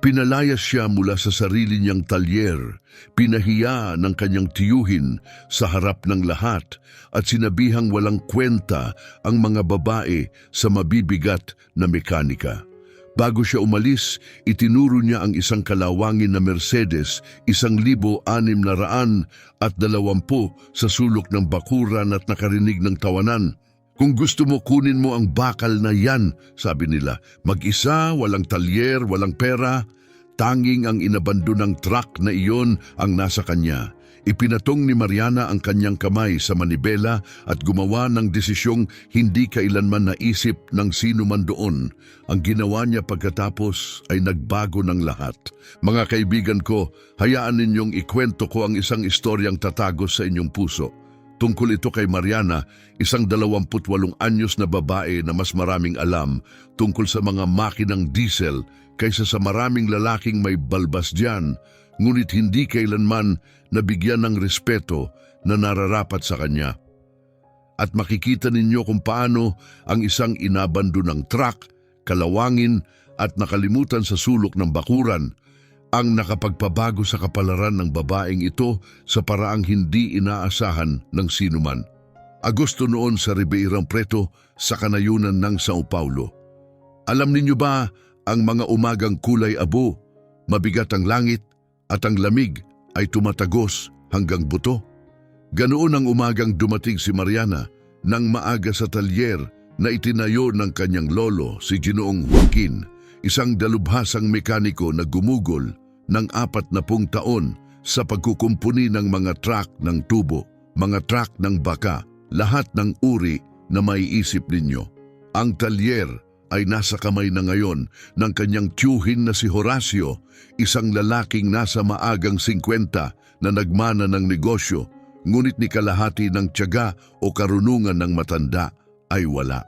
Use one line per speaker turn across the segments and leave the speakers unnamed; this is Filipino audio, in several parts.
Pinalayas siya mula sa sarili niyang talyer, pinahiya ng kanyang tiyuhin sa harap ng lahat at sinabihang walang kwenta ang mga babae sa mabibigat na mekanika. Bago siya umalis, itinuro niya ang isang kalawangin na Mercedes 1,620 sa sulok ng bakuran at nakarinig ng tawanan. Kung gusto mo, kunin mo ang bakal na yan, sabi nila. Mag-isa, walang talyer, walang pera. Tanging ang inabandonang truck na iyon ang nasa kanya. Ipinatong ni Mariana ang kanyang kamay sa manibela at gumawa ng desisyong hindi kailanman naisip ng sino man doon. Ang ginawa niya pagkatapos ay nagbago ng lahat. Mga kaibigan ko, hayaan ninyong ikwento ko ang isang istoryang tatagos sa inyong puso. Tungkol ito kay Mariana, isang 28 anyos na babae na mas maraming alam tungkol sa mga makinang diesel kaysa sa maraming lalaking may balbas diyan, ngunit hindi kailanman nabigyan ng respeto na nararapat sa kanya. At makikita ninyo kung paano ang isang inabandonang truck, kalawangin at nakalimutan sa sulok ng bakuran ang nakapagpabago sa kapalaran ng babaeng ito sa paraang hindi inaasahan ng sinuman. Agosto noon sa Ribeirão Preto sa kanayunan ng São Paulo. Alam ninyo ba ang mga umagang kulay abo, mabigat ang langit at ang lamig ay tumatagos hanggang buto? Ganoon ang umagang dumating si Mariana nang maaga sa talyer na itinayo ng kanyang lolo si Ginoong Joaquin, isang dalubhasang mekaniko na gumugol ng 40 taon sa pagkukumpuni ng mga truck ng tubo, mga truck ng baka, lahat ng uri na maiisip ninyo. Ang talyer ay nasa kamay na ngayon ng kanyang tiyuhin na si Horacio, isang lalaking nasa maagang 50 na nagmana ng negosyo, ngunit ni kalahati ng tiyaga o karunungan ng matanda ay wala.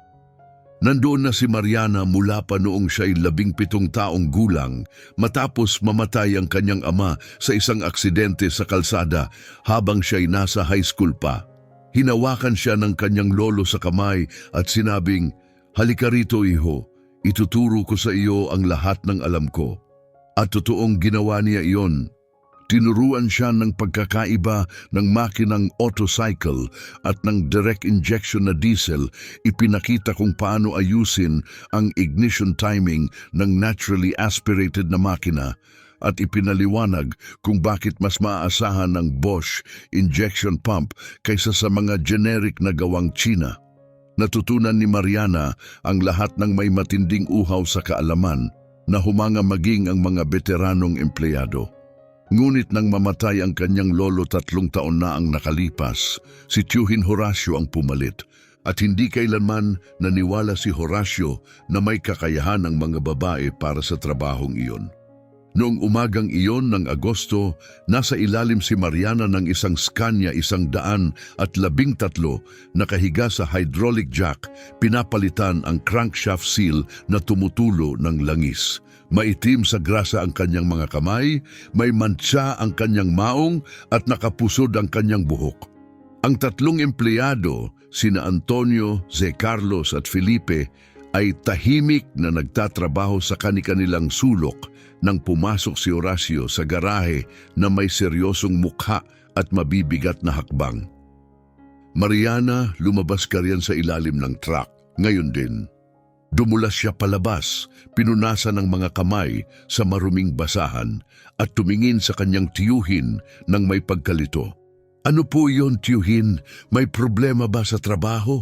Nandoon na si Mariana mula pa noong siya'y 17 taong gulang matapos mamatay ang kanyang ama sa isang aksidente sa kalsada habang siya'y nasa high school pa. Hinawakan siya ng kanyang lolo sa kamay at sinabing, "Halika rito, iho, ituturo ko sa iyo ang lahat ng alam ko." At totoong ginawa niya iyon. Tinuruan siya ng pagkakaiba ng makinang autocycle at ng direct injection na diesel. Ipinakita kung paano ayusin ang ignition timing ng naturally aspirated na makina at ipinaliwanag kung bakit mas maaasahan ng Bosch injection pump kaysa sa mga generic na gawang China. Natutunan ni Mariana ang lahat ng may matinding uhaw sa kaalaman na humanga maging ang mga veteranong empleyado. Ngunit nang mamatay ang kanyang lolo 3 taon na ang nakalipas, si tiyuhin Horacio ang pumalit at hindi kailanman naniwala si Horacio na may kakayahan ng mga babae para sa trabahong iyon. Noong umagang iyon ng Agosto, nasa ilalim si Mariana ng isang Scania 113 na kahiga sa hydraulic jack, pinapalitan ang crankshaft seal na tumutulo ng langis. Maitim sa grasa ang kanyang mga kamay, may mantsa ang kanyang maong at nakapusod ang kanyang buhok. Ang 3 empleyado, sina Antonio, Zé Carlos at Felipe, ay tahimik na nagtatrabaho sa kani-kanilang sulok nang pumasok si Horacio sa garahe na may seryosong mukha at mabibigat na hakbang. "Mariana, lumabas ka riyan sa ilalim ng truck." Ngayon din. Dumulas siya palabas, pinunasan ng mga kamay sa maruming basahan at tumingin sa kanyang tiyuhin ng may pagkalito. "Ano po iyon, tiyuhin? May problema ba sa trabaho?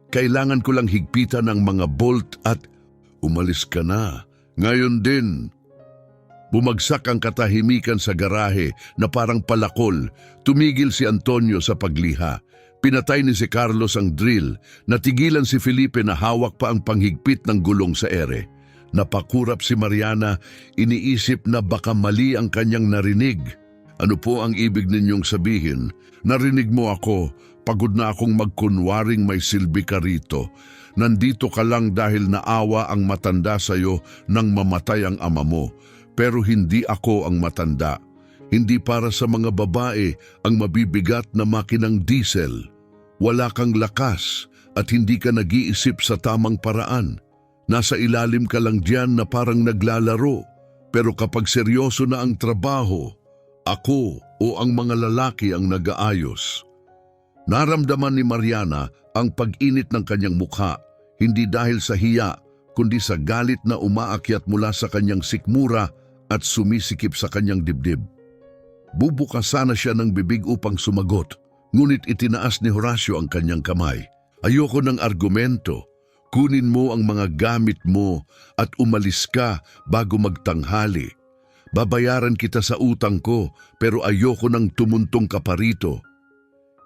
Kailangan ko lang higpitan ng mga bolt at..." "Umalis ka na. Ngayon din." Bumagsak ang katahimikan sa garahe na parang palakol. Tumigil si Antonio sa pagliha. Pinatay ni si Carlos ang drill. Natigilan si Felipe na hawak pa ang panghigpit ng gulong sa ere. Napakurap si Mariana, iniisip na baka mali ang kanyang narinig. "Ano po ang ibig ninyong sabihin? Narinig mo ako. Pagod na akong magkunwaring may silbi ka rito. Nandito ka lang dahil naawa ang matanda sa'yo nang mamatay ang ama mo. Pero hindi ako ang matanda. Hindi para sa mga babae ang mabibigat na makinang diesel. Wala kang lakas at hindi ka nag-iisip sa tamang paraan. Nasa ilalim ka lang diyan na parang naglalaro. Pero kapag seryoso na ang trabaho, ako o ang mga lalaki ang nag-aayos. Naramdaman ni Mariana ang pag-init ng kanyang mukha, hindi dahil sa hiya, kundi sa galit na umaakyat mula sa kanyang sikmura at sumisikip sa kanyang dibdib. Bubukas sana siya ng bibig upang sumagot, ngunit itinaas ni Horacio ang kanyang kamay. Ayoko ng argumento. Kunin mo ang mga gamit mo at umalis ka bago magtanghali. Babayaran kita sa utang ko, pero ayoko ng tumuntong ka pa rito.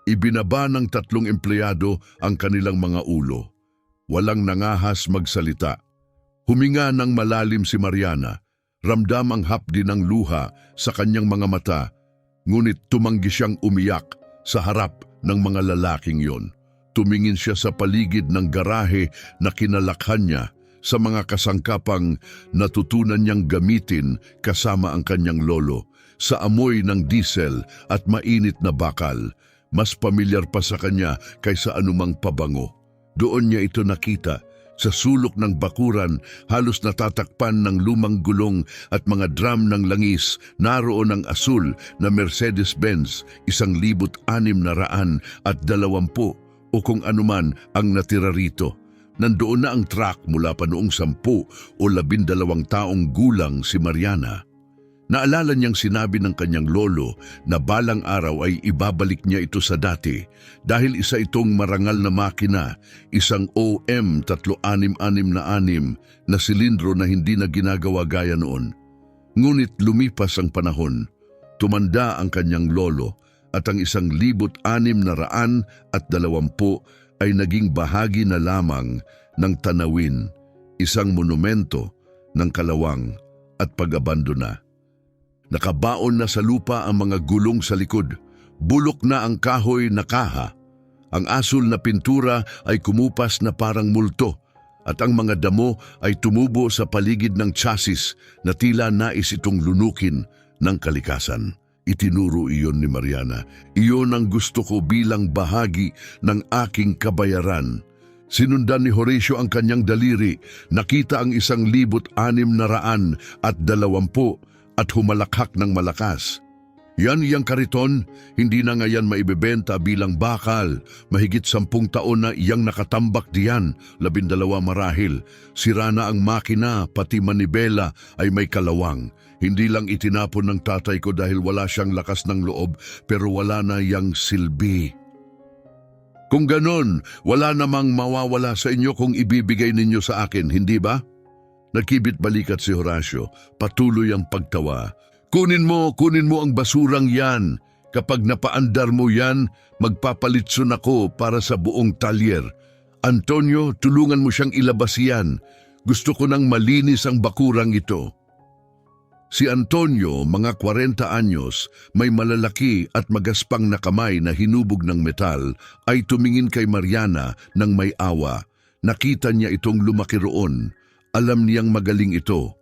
Ibinaba ng 3 empleyado ang kanilang mga ulo. Walang nangahas magsalita. Huminga ng malalim si Mariana. Ramdam ang hapdi ng luha sa kanyang mga mata, ngunit tumanggi siyang umiyak sa harap ng mga lalaking yon. Tumingin siya sa paligid ng garahe na kinalakhan niya, sa mga kasangkapang natutunan niyang gamitin kasama ang kanyang lolo, sa amoy ng diesel at mainit na bakal. Mas pamilyar pa sa kanya kaysa anumang pabango. Doon niya ito nakita, sa sulok ng bakuran, halos natatakpan ng lumang gulong at mga drum ng langis. Naroon ang asul na Mercedes-Benz, 1,620 o kung anuman ang natira rito. Nandoon na ang truck mula pa noong 10 o 12 taong gulang si Mariana. Naalala niyang sinabi ng kanyang lolo na balang araw ay ibabalik niya ito sa dati dahil isa itong marangal na makina, isang OM 3666 na silindro na hindi na ginagawa gaya noon. Ngunit lumipas ang panahon, tumanda ang kanyang lolo at ang 1,620 ay naging bahagi na lamang ng tanawin, isang monumento ng kalawang at pag-abandona. Nakabaon na sa lupa ang mga gulong sa likod, bulok na ang kahoy na kaha, ang asul na pintura ay kumupas na parang multo, at ang mga damo ay tumubo sa paligid ng chassis na tila nais itong lunukin ng kalikasan. Itinuro iyon ni Mariana. Iyon ang gusto ko bilang bahagi ng aking kabayaran. Sinundan ni Horacio ang kanyang daliri, nakita ang 1,620 at humalakhak ng malakas. Yan iyang kariton, hindi na ngayon maibebenta bilang bakal. Mahigit 10 taon na iyang nakatambak diyan, 12 marahil. Sira na ang makina, pati manibela ay may kalawang. Hindi lang itinapon ng tatay ko dahil wala siyang lakas ng loob, pero wala na iyang silbi. Kung ganon, wala namang mawawala sa inyo kung ibibigay ninyo sa akin, hindi ba? Nagkibit balikat si Horacio, patuloy ang pagtawa. Kunin mo ang basurang yan. Kapag napaandar mo yan, magpapalitson ako para sa buong talyer. Antonio, tulungan mo siyang ilabas yan. Gusto ko nang malinis ang bakurang ito. Si Antonio, mga 40 anyos, may malalaki at magaspang na kamay na hinubog ng metal, ay tumingin kay Mariana ng may awa. Nakita niya itong lumaki roon. Alam niyang magaling ito.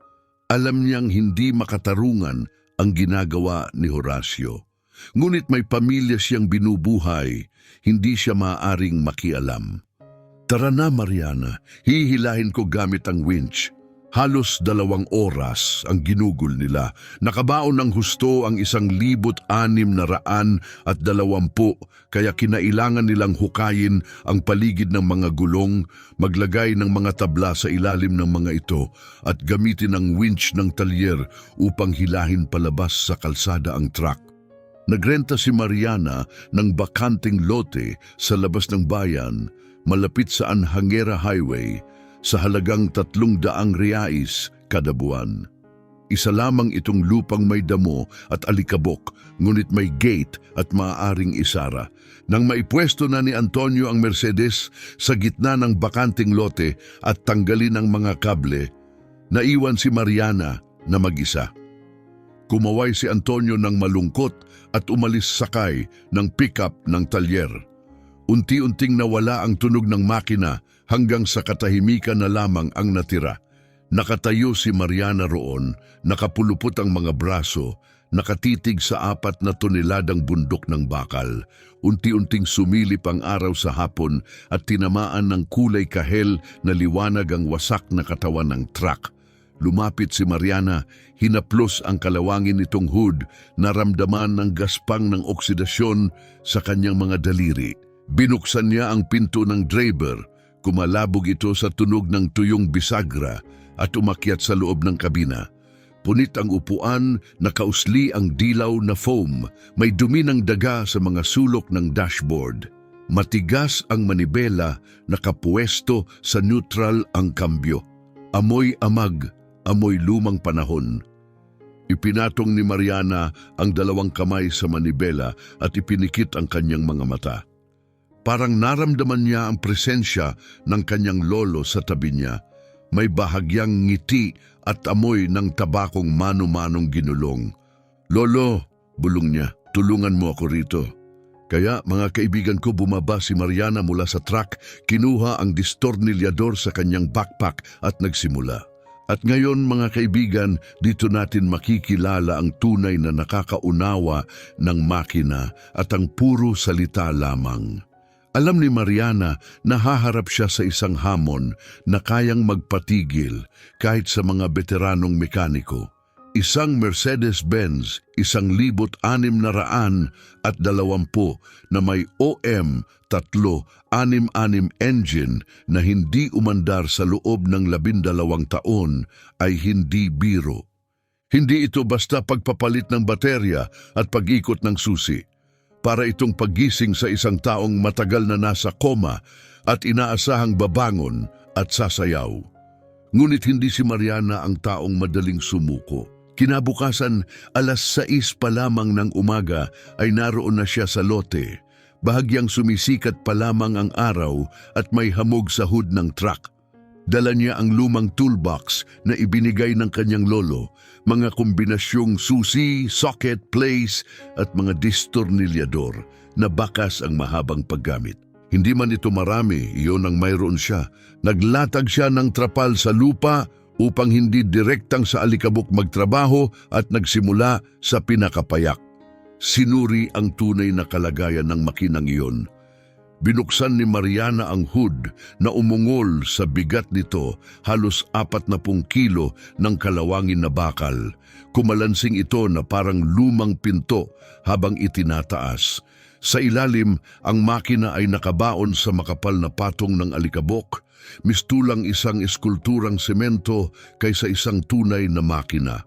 Alam niyang hindi makatarungan ang ginagawa ni Horacio. Ngunit may pamilya siyang binubuhay, hindi siya maaaring makialam. Tara na, Mariana, hihilahin ko gamit ang winch. Halos 2 oras ang ginugol nila. Nakabaon ng husto ang 1,620 kaya kinailangan nilang hukayin ang paligid ng mga gulong, maglagay ng mga tabla sa ilalim ng mga ito at gamitin ang winch ng talyer upang hilahin palabas sa kalsada ang truck. Nagrenta si Mariana ng bakanting lote sa labas ng bayan, malapit sa Anhangera Highway, sa halagang 300 reais kada buwan. Isa lamang itong lupang may damo at alikabok, ngunit may gate at maaaring isara. Nang maipwesto na ni Antonio ang Mercedes sa gitna ng bakanting lote at tanggalin ang mga kable, naiwan si Mariana na mag-isa. Kumaway si Antonio ng malungkot at umalis sakay ng pickup ng talyer. Unti-unting nawala ang tunog ng makina hanggang sa katahimikan na lamang ang natira. Nakatayo si Mariana roon, nakapulupot ang mga braso, nakatitig sa 4 na toneladang bundok ng bakal. Unti-unting sumilip ang araw sa hapon at tinamaan ng kulay kahel na liwanag ang wasak na katawan ng truck. Lumapit si Mariana, hinaplos ang kalawangin nitong hood, naramdaman ng gaspang ng oksidasyon sa kanyang mga daliri. Binuksan niya ang pinto ng driver, kumalabog ito sa tunog ng tuyong bisagra at umakyat sa loob ng kabina. Punit ang upuan, nakausli ang dilaw na foam, may dumi ng daga sa mga sulok ng dashboard. Matigas ang manibela, nakapuesto sa neutral ang kambyo. Amoy amag, amoy lumang panahon. Ipinatong ni Mariana ang dalawang kamay sa manibela at ipinikit ang kanyang mga mata. Parang naramdaman niya ang presensya ng kanyang lolo sa tabi niya. May bahagyang ngiti at amoy ng tabakong mano-manong ginulong. "Lolo," bulong niya, "tulungan mo ako rito." Kaya mga kaibigan ko, bumaba si Mariana mula sa truck, kinuha ang distornilyador sa kanyang backpack at nagsimula. At ngayon mga kaibigan, dito natin makikilala ang tunay na nakakaunawa ng makina at ang puro salita lamang. Alam ni Mariana na haharap siya sa isang hamon na kayang magpatigil kahit sa mga veteranong mekaniko. Isang Mercedes-Benz, 1,620 na may OM 366 engine na hindi umandar sa loob ng 12 taon ay hindi biro. Hindi ito basta pagpapalit ng baterya at pag-ikot ng susi. Para itong paggising sa isang taong matagal na nasa koma at inaasahang babangon at sasayaw. Ngunit hindi si Mariana ang taong madaling sumuko. Kinabukasan, 6:00 pa lamang ng umaga ay naroon na siya sa lote. Bahagyang sumisikat pa lamang ang araw at may hamog sa hood ng truck. Dala niya ang lumang toolbox na ibinigay ng kanyang lolo, mga kombinasyong susi, socket, place at mga distornilyador na bakas ang mahabang paggamit. Hindi man ito marami, iyon ang mayroon siya. Naglatag siya ng trapal sa lupa upang hindi direktang sa alikabok magtrabaho at nagsimula sa pinakapayak. Sinuri ang tunay na kalagayan ng makinang iyon. Binuksan ni Mariana ang hood na umungol sa bigat nito, halos 40 kilo ng kalawangin na bakal. Kumalansing ito na parang lumang pinto habang itinataas. Sa ilalim, ang makina ay nakabaon sa makapal na patong ng alikabok, mistulang isang eskulturang semento kaysa isang tunay na makina.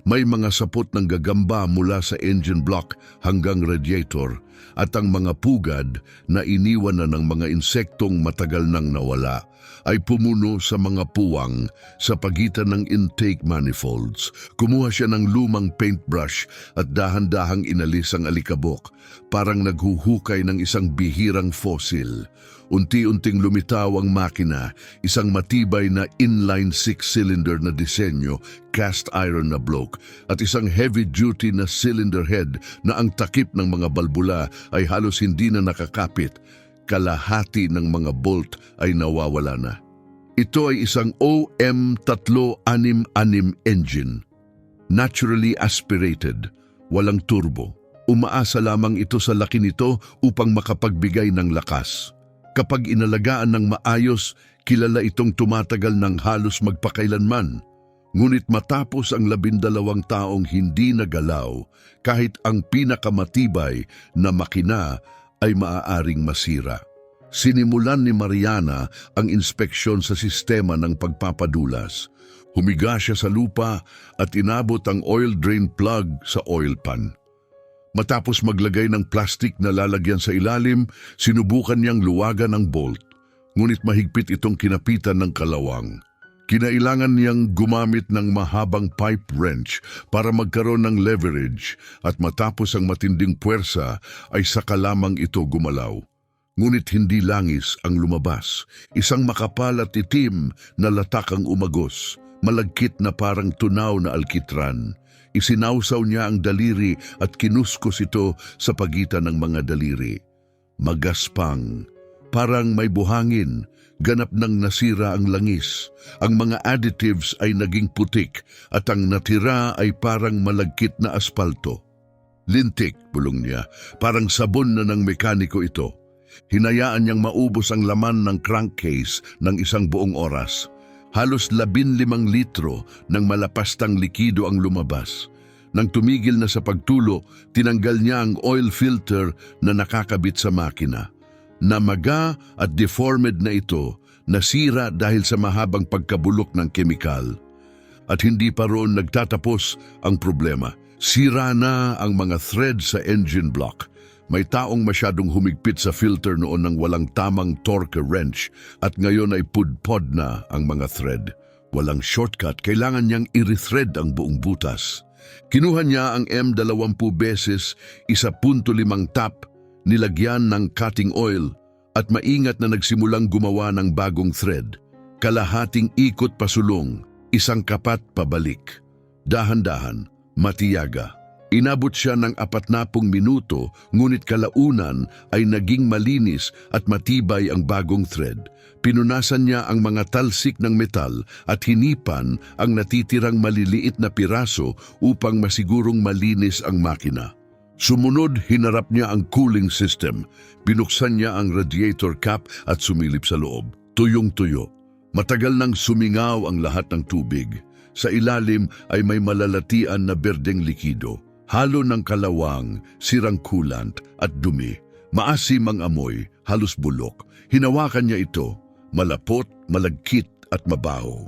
May mga sapot ng gagamba mula sa engine block hanggang radiator at ang mga pugad na iniwan na ng mga insektong matagal nang nawala ay pumuno sa mga puwang sa pagitan ng intake manifolds. Kumuha siya ng lumang paintbrush at dahan-dahang inalis ang alikabok, parang naghuhukay ng isang bihirang fossil. Unti-unting lumitaw ang makina, isang matibay na inline 6-cylinder na disenyo, cast iron na block, at isang heavy-duty na cylinder head na ang takip ng mga balbula ay halos hindi na nakakapit. Kalahati ng mga bolt ay nawawala na. Ito ay isang OM366 engine. Naturally aspirated, walang turbo. Umaasa lamang ito sa laki nito upang makapagbigay ng lakas. Kapag inalagaan ng maayos, kilala itong tumatagal ng halos magpakailanman. Ngunit matapos ang 12 taong hindi nagalaw, kahit ang pinakamatibay na makina ay maaaring masira. Sinimulan ni Mariana ang inspeksyon sa sistema ng pagpapadulas. Humiga siya sa lupa at inabot ang oil drain plug sa oil pan. Matapos maglagay ng plastik na lalagyan sa ilalim, sinubukan niyang luwagan ang bolt. Ngunit mahigpit itong kinapitan ng kalawang. Kinailangan niyang gumamit ng mahabang pipe wrench para magkaroon ng leverage at matapos ang matinding puwersa ay saka lamang ito gumalaw. Ngunit hindi langis ang lumabas. Isang makapal at itim na latak ang umagos, malagkit na parang tunaw na alkitran. Isinawsaw niya ang daliri at kinuskos ito sa pagitan ng mga daliri. Magaspang, parang may buhangin, ganap nang nasira ang langis. Ang mga additives ay naging putik at ang natira ay parang malagkit na aspalto. Lintik, bulong niya, parang sabon na ng mekaniko ito. Hinayaan niyang maubos ang laman ng crankcase ng isang buong oras. Halos 15 litro ng malapastang likido ang lumabas. Nang tumigil na sa pagtulo, tinanggal niya ang oil filter na nakakabit sa makina. Namaga at deformed na ito, nasira dahil sa mahabang pagkabulok ng kemikal. At hindi pa roon nagtatapos ang problema. Sira na ang mga thread sa engine block. May taong masyadong humigpit sa filter noon ng walang tamang torque wrench at ngayon ay pudpod na ang mga thread. Walang shortcut, kailangan niyang i-rethread ang buong butas. Kinuha niya ang M20 beses, 1.5 tap, nilagyan ng cutting oil at maingat na nagsimulang gumawa ng bagong thread. Kalahating ikot pasulong, isang kapat pabalik. Dahan-dahan, matiyaga. Inabot siya ng 40 minuto, ngunit kalaunan ay naging malinis at matibay ang bagong thread. Pinunasan niya ang mga talsik ng metal at hinipan ang natitirang maliliit na piraso upang masigurong malinis ang makina. Sumunod, hinarap niya ang cooling system. Binuksan niya ang radiator cap at sumilip sa loob. Tuyong-tuyo. Matagal nang sumingaw ang lahat ng tubig. Sa ilalim ay may malalatian na berdeng likido. Halo ng kalawang, sirang coolant at dumi. Maasim ang amoy, halos bulok. Hinawakan niya ito, malapot, malagkit at mabaho.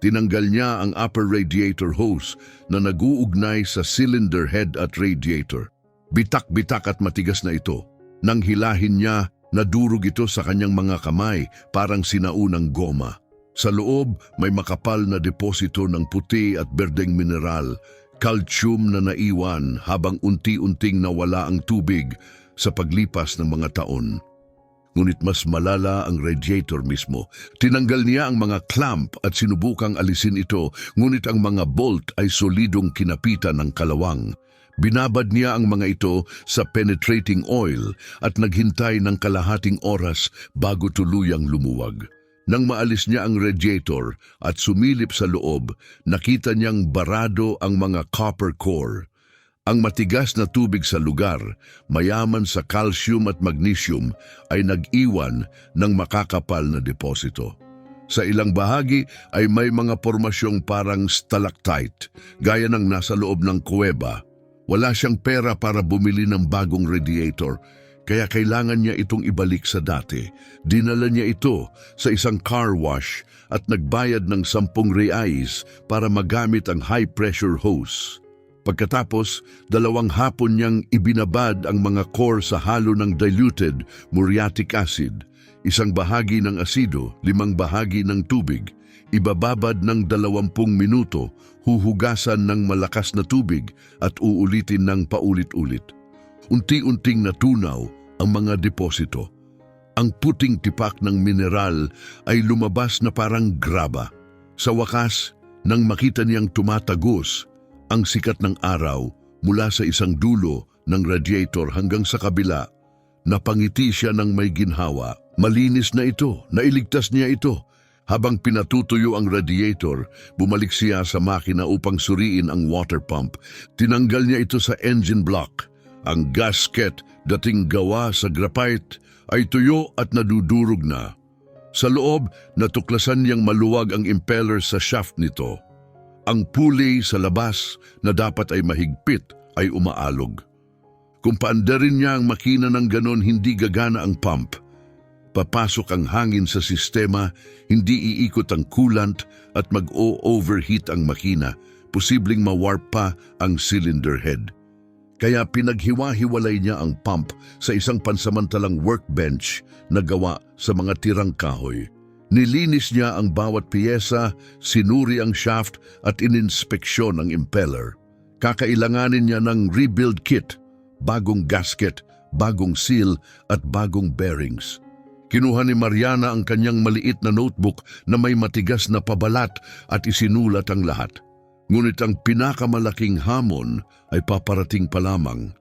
Tinanggal niya ang upper radiator hose na nag-uugnay sa cylinder head at radiator. Bitak-bitak at matigas na ito. Nang hilahin niya, nadurog ito sa kanyang mga kamay parang sinaunang goma. Sa loob, may makapal na deposito ng puti at berdeng mineral, calcium na naiwan habang unti-unting nawala ang tubig sa paglipas ng mga taon. Ngunit mas malala ang radiator mismo. Tinanggal niya ang mga clamp at sinubukang alisin ito, ngunit ang mga bolt ay solidong kinapitan ng kalawang. Binabad niya ang mga ito sa penetrating oil at naghintay ng kalahating oras bago tuluyang lumuwag. Nang maalis niya ang radiator at sumilip sa loob, nakita niyang barado ang mga copper core. Ang matigas na tubig sa lugar, mayaman sa calcium at magnesium, ay nag-iwan ng makakapal na deposito. Sa ilang bahagi ay may mga pormasyong parang stalactite, gaya ng nasa loob ng kuweba. Wala siyang pera para bumili ng bagong radiator, kaya kailangan niya itong ibalik sa dati. Dinala niya ito sa isang car wash at nagbayad ng 10 reais para magamit ang high-pressure hose. Pagkatapos, 2 hapon niyang ibinabad ang mga core sa halo ng diluted muriatic acid, 1 bahagi ng asido, 5 bahagi ng tubig. Ibababad ng 20 minuto, huhugasan ng malakas na tubig at uulitin ng paulit-ulit. Unti-unting natunaw ang mga deposito. Ang puting tipak ng mineral ay lumabas na parang graba. Sa wakas, nang makita niyang tumatagos ang sikat ng araw mula sa isang dulo ng radiator hanggang sa kabila, napangiti siya ng may ginhawa. Malinis na ito, nailigtas niya ito. Habang pinatutuyo ang radiator, bumalik siya sa makina upang suriin ang water pump. Tinanggal niya ito sa engine block. Ang gasket, dating gawa sa graphite, ay tuyo at nadudurog na. Sa loob, natuklasan niyang maluwag ang impeller sa shaft nito. Ang pulley sa labas na dapat ay mahigpit ay umaalog. Kung paandarin niya ang makina ng ganon, hindi gagana ang pump. Papasok ang hangin sa sistema, hindi iikot ang coolant at mag-o-overheat ang makina. Posibleng mawarp pa ang cylinder head. Kaya pinaghiwa-hiwalay niya ang pump sa isang pansamantalang workbench na gawa sa mga tirang kahoy. Nilinis niya ang bawat piyesa, sinuri ang shaft at ininspeksyon ang impeller. Kakailanganin niya ng rebuild kit, bagong gasket, bagong seal at bagong bearings. Kinuha ni Mariana ang kanyang maliit na notebook na may matigas na pabalat at isinulat ang lahat. Ngunit ang pinakamalaking hamon ay paparating pa lamang.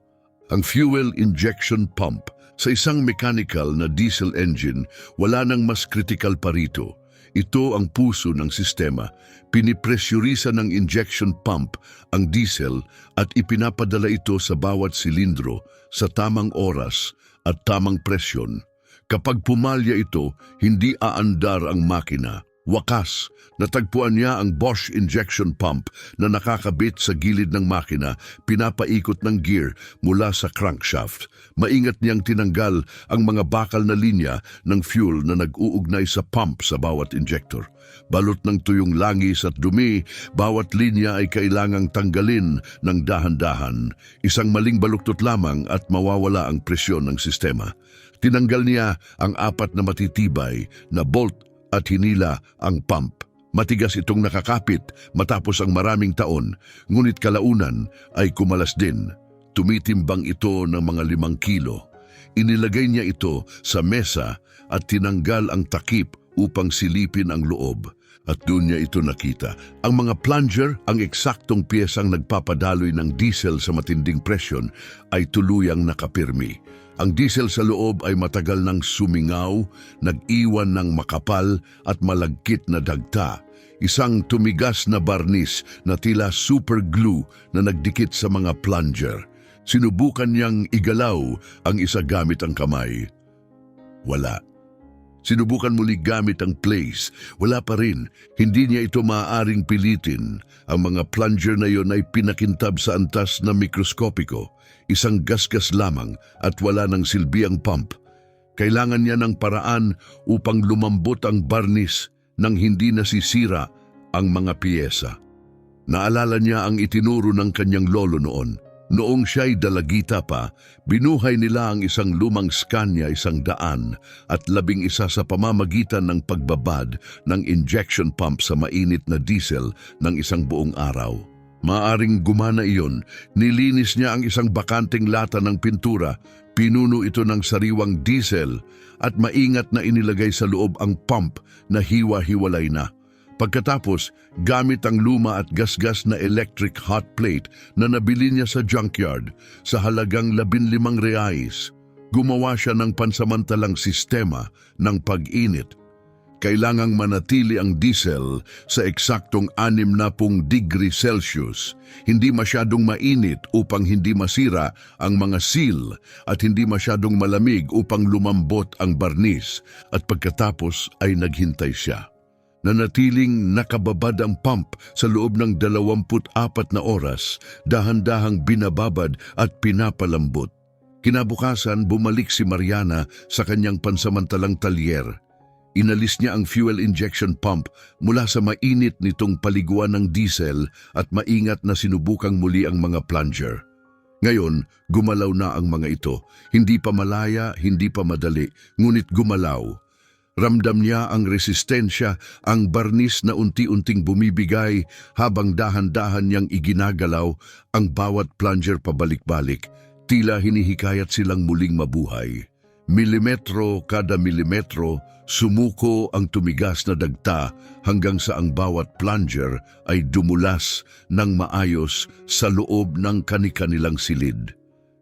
Ang fuel injection pump. Sa isang mechanical na diesel engine, wala nang mas critical pa rito. Ito ang puso ng sistema. Pinipresyurisa ng injection pump ang diesel at ipinapadala ito sa bawat silindro sa tamang oras at tamang presyon. Kapag pumalya ito, hindi aandar ang makina. Wakas, natagpuan niya ang Bosch injection pump na nakakabit sa gilid ng makina, pinapaikot ng gear mula sa crankshaft. Maingat niyang tinanggal ang mga bakal na linya ng fuel na nag-uugnay sa pump sa bawat injector. Balot ng tuyong langis at dumi, bawat linya ay kailangang tanggalin ng dahan-dahan. Isang maling baluktot lamang at mawawala ang presyon ng sistema. Tinanggal niya ang 4 na matitibay na bolt at hinila ang pump. Matigas itong nakakapit matapos ang maraming taon, ngunit kalaunan ay kumalas din. Tumitimbang ito ng mga 5 kilo. Inilagay niya ito sa mesa at tinanggal ang takip upang silipin ang loob. At doon niya ito nakita. Ang mga plunger, ang eksaktong piyesang nagpapadaloy ng diesel sa matinding presyon, ay tuluyang nakapirmi. Ang diesel sa loob ay matagal nang sumingaw, nag-iwan ng makapal at malagkit na dagta. Isang tumigas na barnis na tila super glue na nagdikit sa mga plunger. Sinubukan niyang igalaw ang isa gamit ang kamay. Wala. Sinubukan muli gamit ang place. Wala pa rin. Hindi niya ito maaaring pilitin. Ang mga plunger na iyon ay pinakintab sa antas na mikroskopiko. Isang gasgas lamang at wala ng silbi ang pump. Kailangan niya ng paraan upang lumambot ang barnis nang hindi nasisira ang mga piyesa. Naalala niya ang itinuro ng kanyang lolo noon. Noong siya'y dalagita pa, binuhay nila ang isang lumang Scania 100 at 11 sa pamamagitan ng pagbabad ng injection pump sa mainit na diesel ng isang buong araw. Maaring gumana iyon, nilinis niya ang isang bakanteng lata ng pintura, pinuno ito ng sariwang diesel at maingat na inilagay sa loob ang pump na hiwa-hiwalay na. Pagkatapos, gamit ang luma at gasgas na electric hot plate na nabili niya sa junkyard sa halagang 15 reais, gumawa siya ng pansamantalang sistema ng pag-init. Kailangang manatili ang diesel sa eksaktong 60 degrees Celsius, hindi masyadong mainit upang hindi masira ang mga seal at hindi masyadong malamig upang lumambot ang barnis, at pagkatapos ay naghintay siya. Nanatiling nakababad ang pump sa loob ng 24 na oras, dahan-dahang binababad at pinapalambot. Kinabukasan, bumalik si Mariana sa kanyang pansamantalang talyer. Inalis niya ang fuel injection pump mula sa mainit nitong paliguan ng diesel at maingat na sinubukang muli ang mga plunger. Ngayon, gumalaw na ang mga ito. Hindi pa malaya, hindi pa madali, ngunit gumalaw. Ramdam niya ang resistensya, ang barnis na unti-unting bumibigay habang dahan-dahan niyang iginagalaw ang bawat plunger pabalik-balik. Tila hinihikayat silang muling mabuhay. Milimetro kada milimetro, sumuko ang tumigas na dagta hanggang sa ang bawat plunger ay dumulas ng maayos sa loob ng kani-kanilang silid.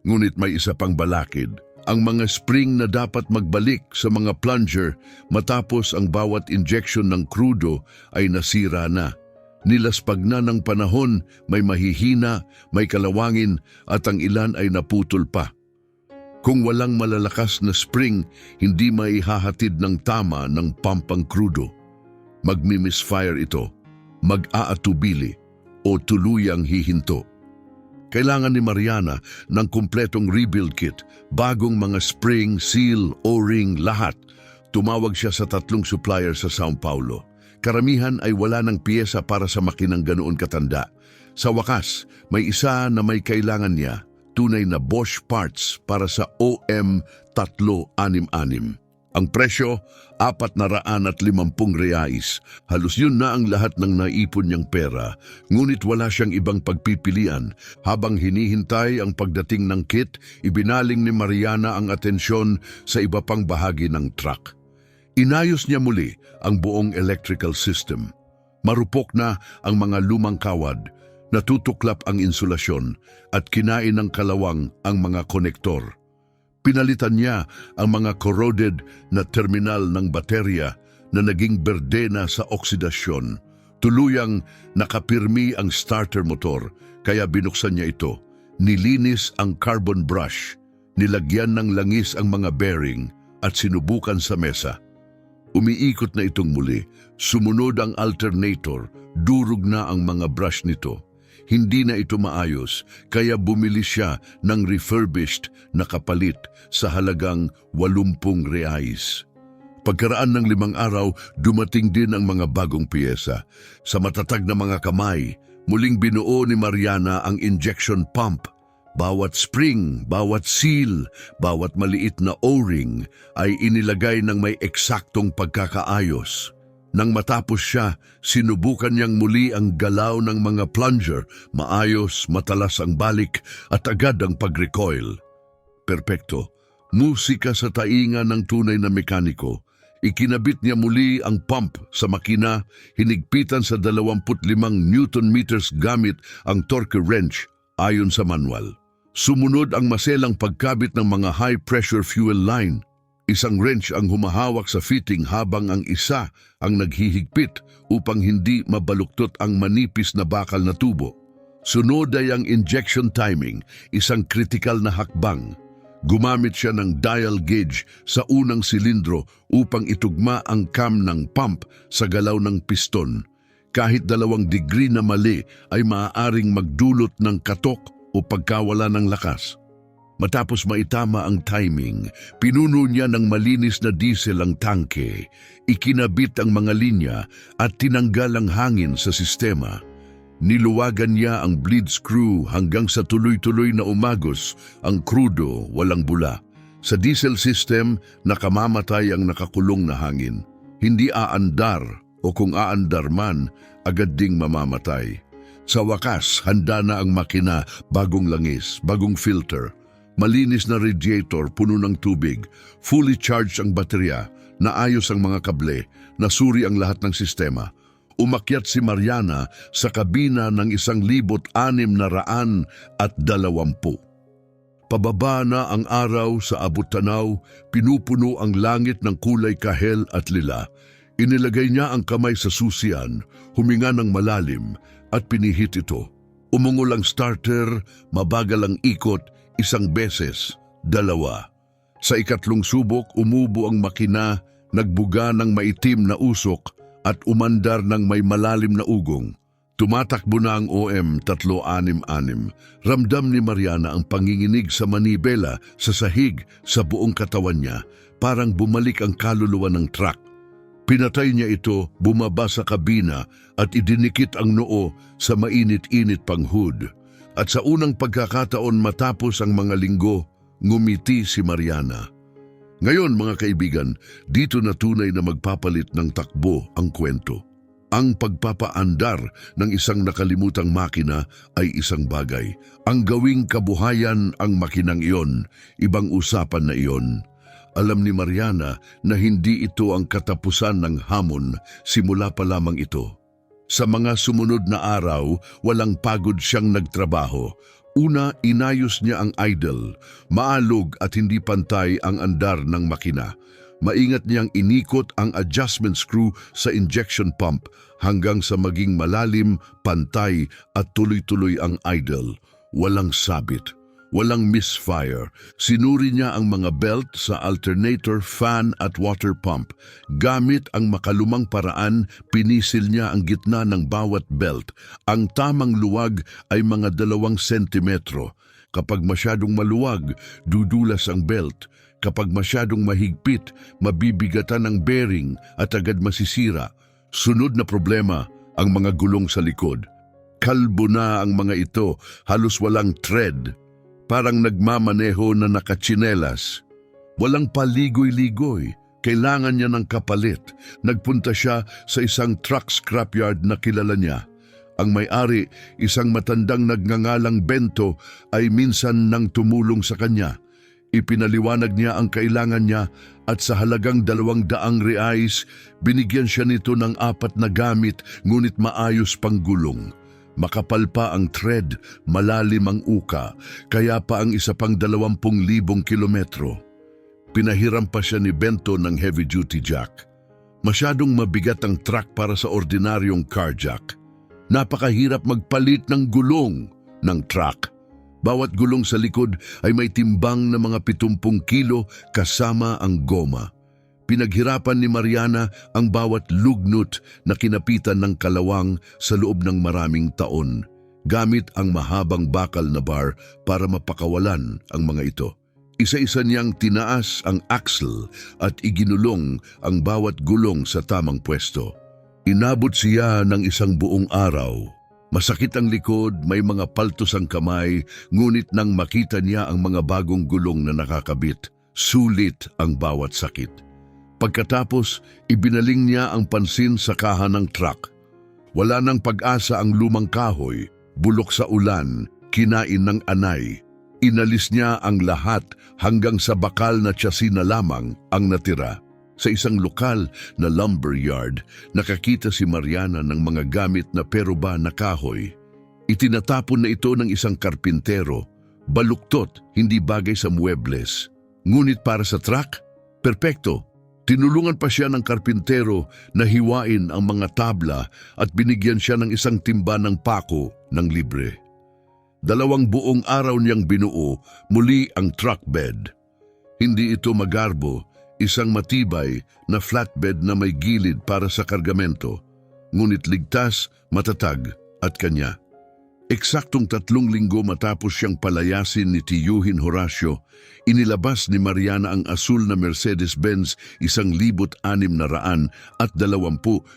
Ngunit may isa pang balakid. Ang mga spring na dapat magbalik sa mga plunger matapos ang bawat injection ng krudo ay nasira na. Nilaspag na ng panahon, may mahihina, may kalawangin at ang ilan ay naputol pa. Kung walang malalakas na spring, hindi maihahatid ng tama ng pump ang krudo. Magmi-misfire ito, mag-aatubili o tuluyang hihinto. Kailangan ni Mariana ng kumpletong rebuild kit, bagong mga spring, seal, o-ring, lahat. Tumawag siya sa 3 supplier sa São Paulo. Karamihan ay wala ng piyesa para sa makinang ganoon katanda. Sa wakas, may isa na may kailangan niya, tunay na Bosch parts para sa OM366. Ang presyo, 450 reais. Halos yun na ang lahat ng naipon niyang pera, ngunit wala siyang ibang pagpipilian. Habang hinihintay ang pagdating ng kit, ibinaling ni Mariana ang atensyon sa iba pang bahagi ng truck. Inayos niya muli ang buong electrical system. Marupok na ang mga lumang kawad, natutuklap ang insulasyon at kinain ng kalawang ang mga konektor. Pinalitan niya ang mga corroded na terminal ng baterya na naging berde na sa oksidasyon. Tuluyang nakapirmi ang starter motor, kaya binuksan niya ito. Nilinis ang carbon brush, nilagyan ng langis ang mga bearing at sinubukan sa mesa. Umiikot na itong muli. Sumunod ang alternator. Durog na ang mga brush nito. Hindi na ito maayos, kaya bumili siya ng refurbished na kapalit sa halagang 80 reais. Pagkaraan ng 5 araw, dumating din ang mga bagong piyesa. Sa matatag na mga kamay, muling binuo ni Mariana ang injection pump. Bawat spring, bawat seal, bawat maliit na O-ring ay inilagay ng may eksaktong pagkakaayos. Nang matapos siya, sinubukan niyang muli ang galaw ng mga plunger, maayos, matalas ang balik at agad ang pag-recoil. Perpekto, musika sa tainga ng tunay na mekaniko. Ikinabit niya muli ang pump sa makina, hinigpitan sa 25 Newton meters gamit ang torque wrench ayon sa manual. Sumunod ang maselang pagkabit ng mga high-pressure fuel line. Isang wrench ang humahawak sa fitting habang ang isa ang naghihigpit upang hindi mabaluktot ang manipis na bakal na tubo. Sunod ay ang injection timing, isang kritikal na hakbang. Gumamit siya ng dial gauge sa unang silindro upang itugma ang cam ng pump sa galaw ng piston. Kahit 2 degree na mali ay maaaring magdulot ng katok o pagkawala ng lakas. Matapos maitama ang timing, pinuno niya ng malinis na diesel ang tangke, ikinabit ang mga linya at tinanggal ang hangin sa sistema. Niluwagan niya ang bleed screw hanggang sa tuloy-tuloy na umagos ang krudo, walang bula. Sa diesel system, nakamamatay ang nakakulong na hangin. Hindi aandar o kung aandar man, agad ding mamamatay. Sa wakas, handa na ang makina, bagong langis, bagong filter. Malinis na radiator, puno ng tubig, fully charged ang baterya, naayos ang mga kable, nasuri ang lahat ng sistema. Umakyat si Mariana sa kabina ng 1,620. Pababa na ang araw sa abot-tanaw, pinupuno ang langit ng kulay kahel at lila. Inilagay niya ang kamay sa susian, huminga ng malalim at pinihit ito. Umungol ang starter, mabagal ang ikot, 1 beses, 2. Sa ikatlong subok, umubo ang makina, nagbuga ng maitim na usok at umandar ng may malalim na ugong. Tumatakbo na ang OM 366. Ramdam ni Mariana ang panginginig sa manibela sa sahig sa buong katawan niya, parang bumalik ang kaluluwa ng truck. Pinatay niya ito, bumaba sa kabina at idinikit ang noo sa mainit-init pang hood. At sa unang pagkakataon matapos ang mga linggo, ngumiti si Mariana. Ngayon mga kaibigan, dito na tunay na magpapalit ng takbo ang kwento. Ang pagpapaandar ng isang nakalimutang makina ay isang bagay. Ang gawing kabuhayan ang makinang iyon, ibang usapan na iyon. Alam ni Mariana na hindi ito ang katapusan ng hamon, simula pa lamang ito. Sa mga sumunod na araw, walang pagod siyang nagtrabaho. Una, inayos niya ang idle. Maalog at hindi pantay ang andar ng makina. Maingat niyang inikot ang adjustment screw sa injection pump hanggang sa maging malalim, pantay at tuloy-tuloy ang idle. Walang sabit. Walang misfire. Sinuri niya ang mga belt sa alternator, fan at water pump. Gamit ang makalumang paraan, pinisil niya ang gitna ng bawat belt. Ang tamang luwag ay mga 2 sentimetro. Kapag masyadong maluwag, dudulas ang belt. Kapag masyadong mahigpit, mabibigatan ang bearing at agad masisira. Sunod na problema, ang mga gulong sa likod. Kalbo na ang mga ito, halos walang tread. Parang nagmamaneho na nakatsinelas. Walang paligoy-ligoy. Kailangan niya ng kapalit. Nagpunta siya sa isang truck scrapyard na kilala niya. Ang may-ari, isang matandang nagngangalang Bento, ay minsan nang tumulong sa kanya. Ipinaliwanag niya ang kailangan niya at sa halagang 200 reais, binigyan siya nito ng 4 na gamit ngunit maayos pang gulong. Makapal pa ang thread, malalim ang uka, kaya pa ang isa pang 20,000 kilometro. Pinahiram pa siya ni Bento ng heavy-duty jack. Masyadong mabigat ang truck para sa ordinaryong car jack. Napakahirap magpalit ng gulong ng truck. Bawat gulong sa likod ay may timbang na mga 70 kilo kasama ang goma. Pinaghirapan ni Mariana ang bawat lugnut na kinapitan ng kalawang sa loob ng maraming taon, gamit ang mahabang bakal na bar para mapakawalan ang mga ito. Isa-isa niyang tinaas ang axle at iginulong ang bawat gulong sa tamang pwesto. Inabot siya ng isang buong araw. Masakit ang likod, may mga paltos ang kamay, ngunit nang makita niya ang mga bagong gulong na nakakabit, sulit ang bawat sakit. Pagkatapos, ibinaling niya ang pansin sa kaha ng truck. Wala nang pag-asa ang lumang kahoy, bulok sa ulan, kinain ng anay. Inalis niya ang lahat hanggang sa bakal na chassis na lamang ang natira. Sa isang lokal na lumber yard, nakakita si Mariana ng mga gamit na peruba na kahoy. Itinatapon na ito ng isang karpintero, baluktot, hindi bagay sa muebles. Ngunit para sa truck, perpekto. Tinulungan pa siya ng karpintero na hiwain ang mga tabla at binigyan siya ng isang timba ng pako ng libre. 2 buong araw niyang binuo muli ang truck bed. Hindi ito magarbo, isang matibay na flatbed na may gilid para sa kargamento, ngunit ligtas, matatag at kanya. Eksaktong 3 linggo matapos siyang palayasin ni Tiyuhin Horacio, inilabas ni Mariana ang asul na Mercedes-Benz 1,620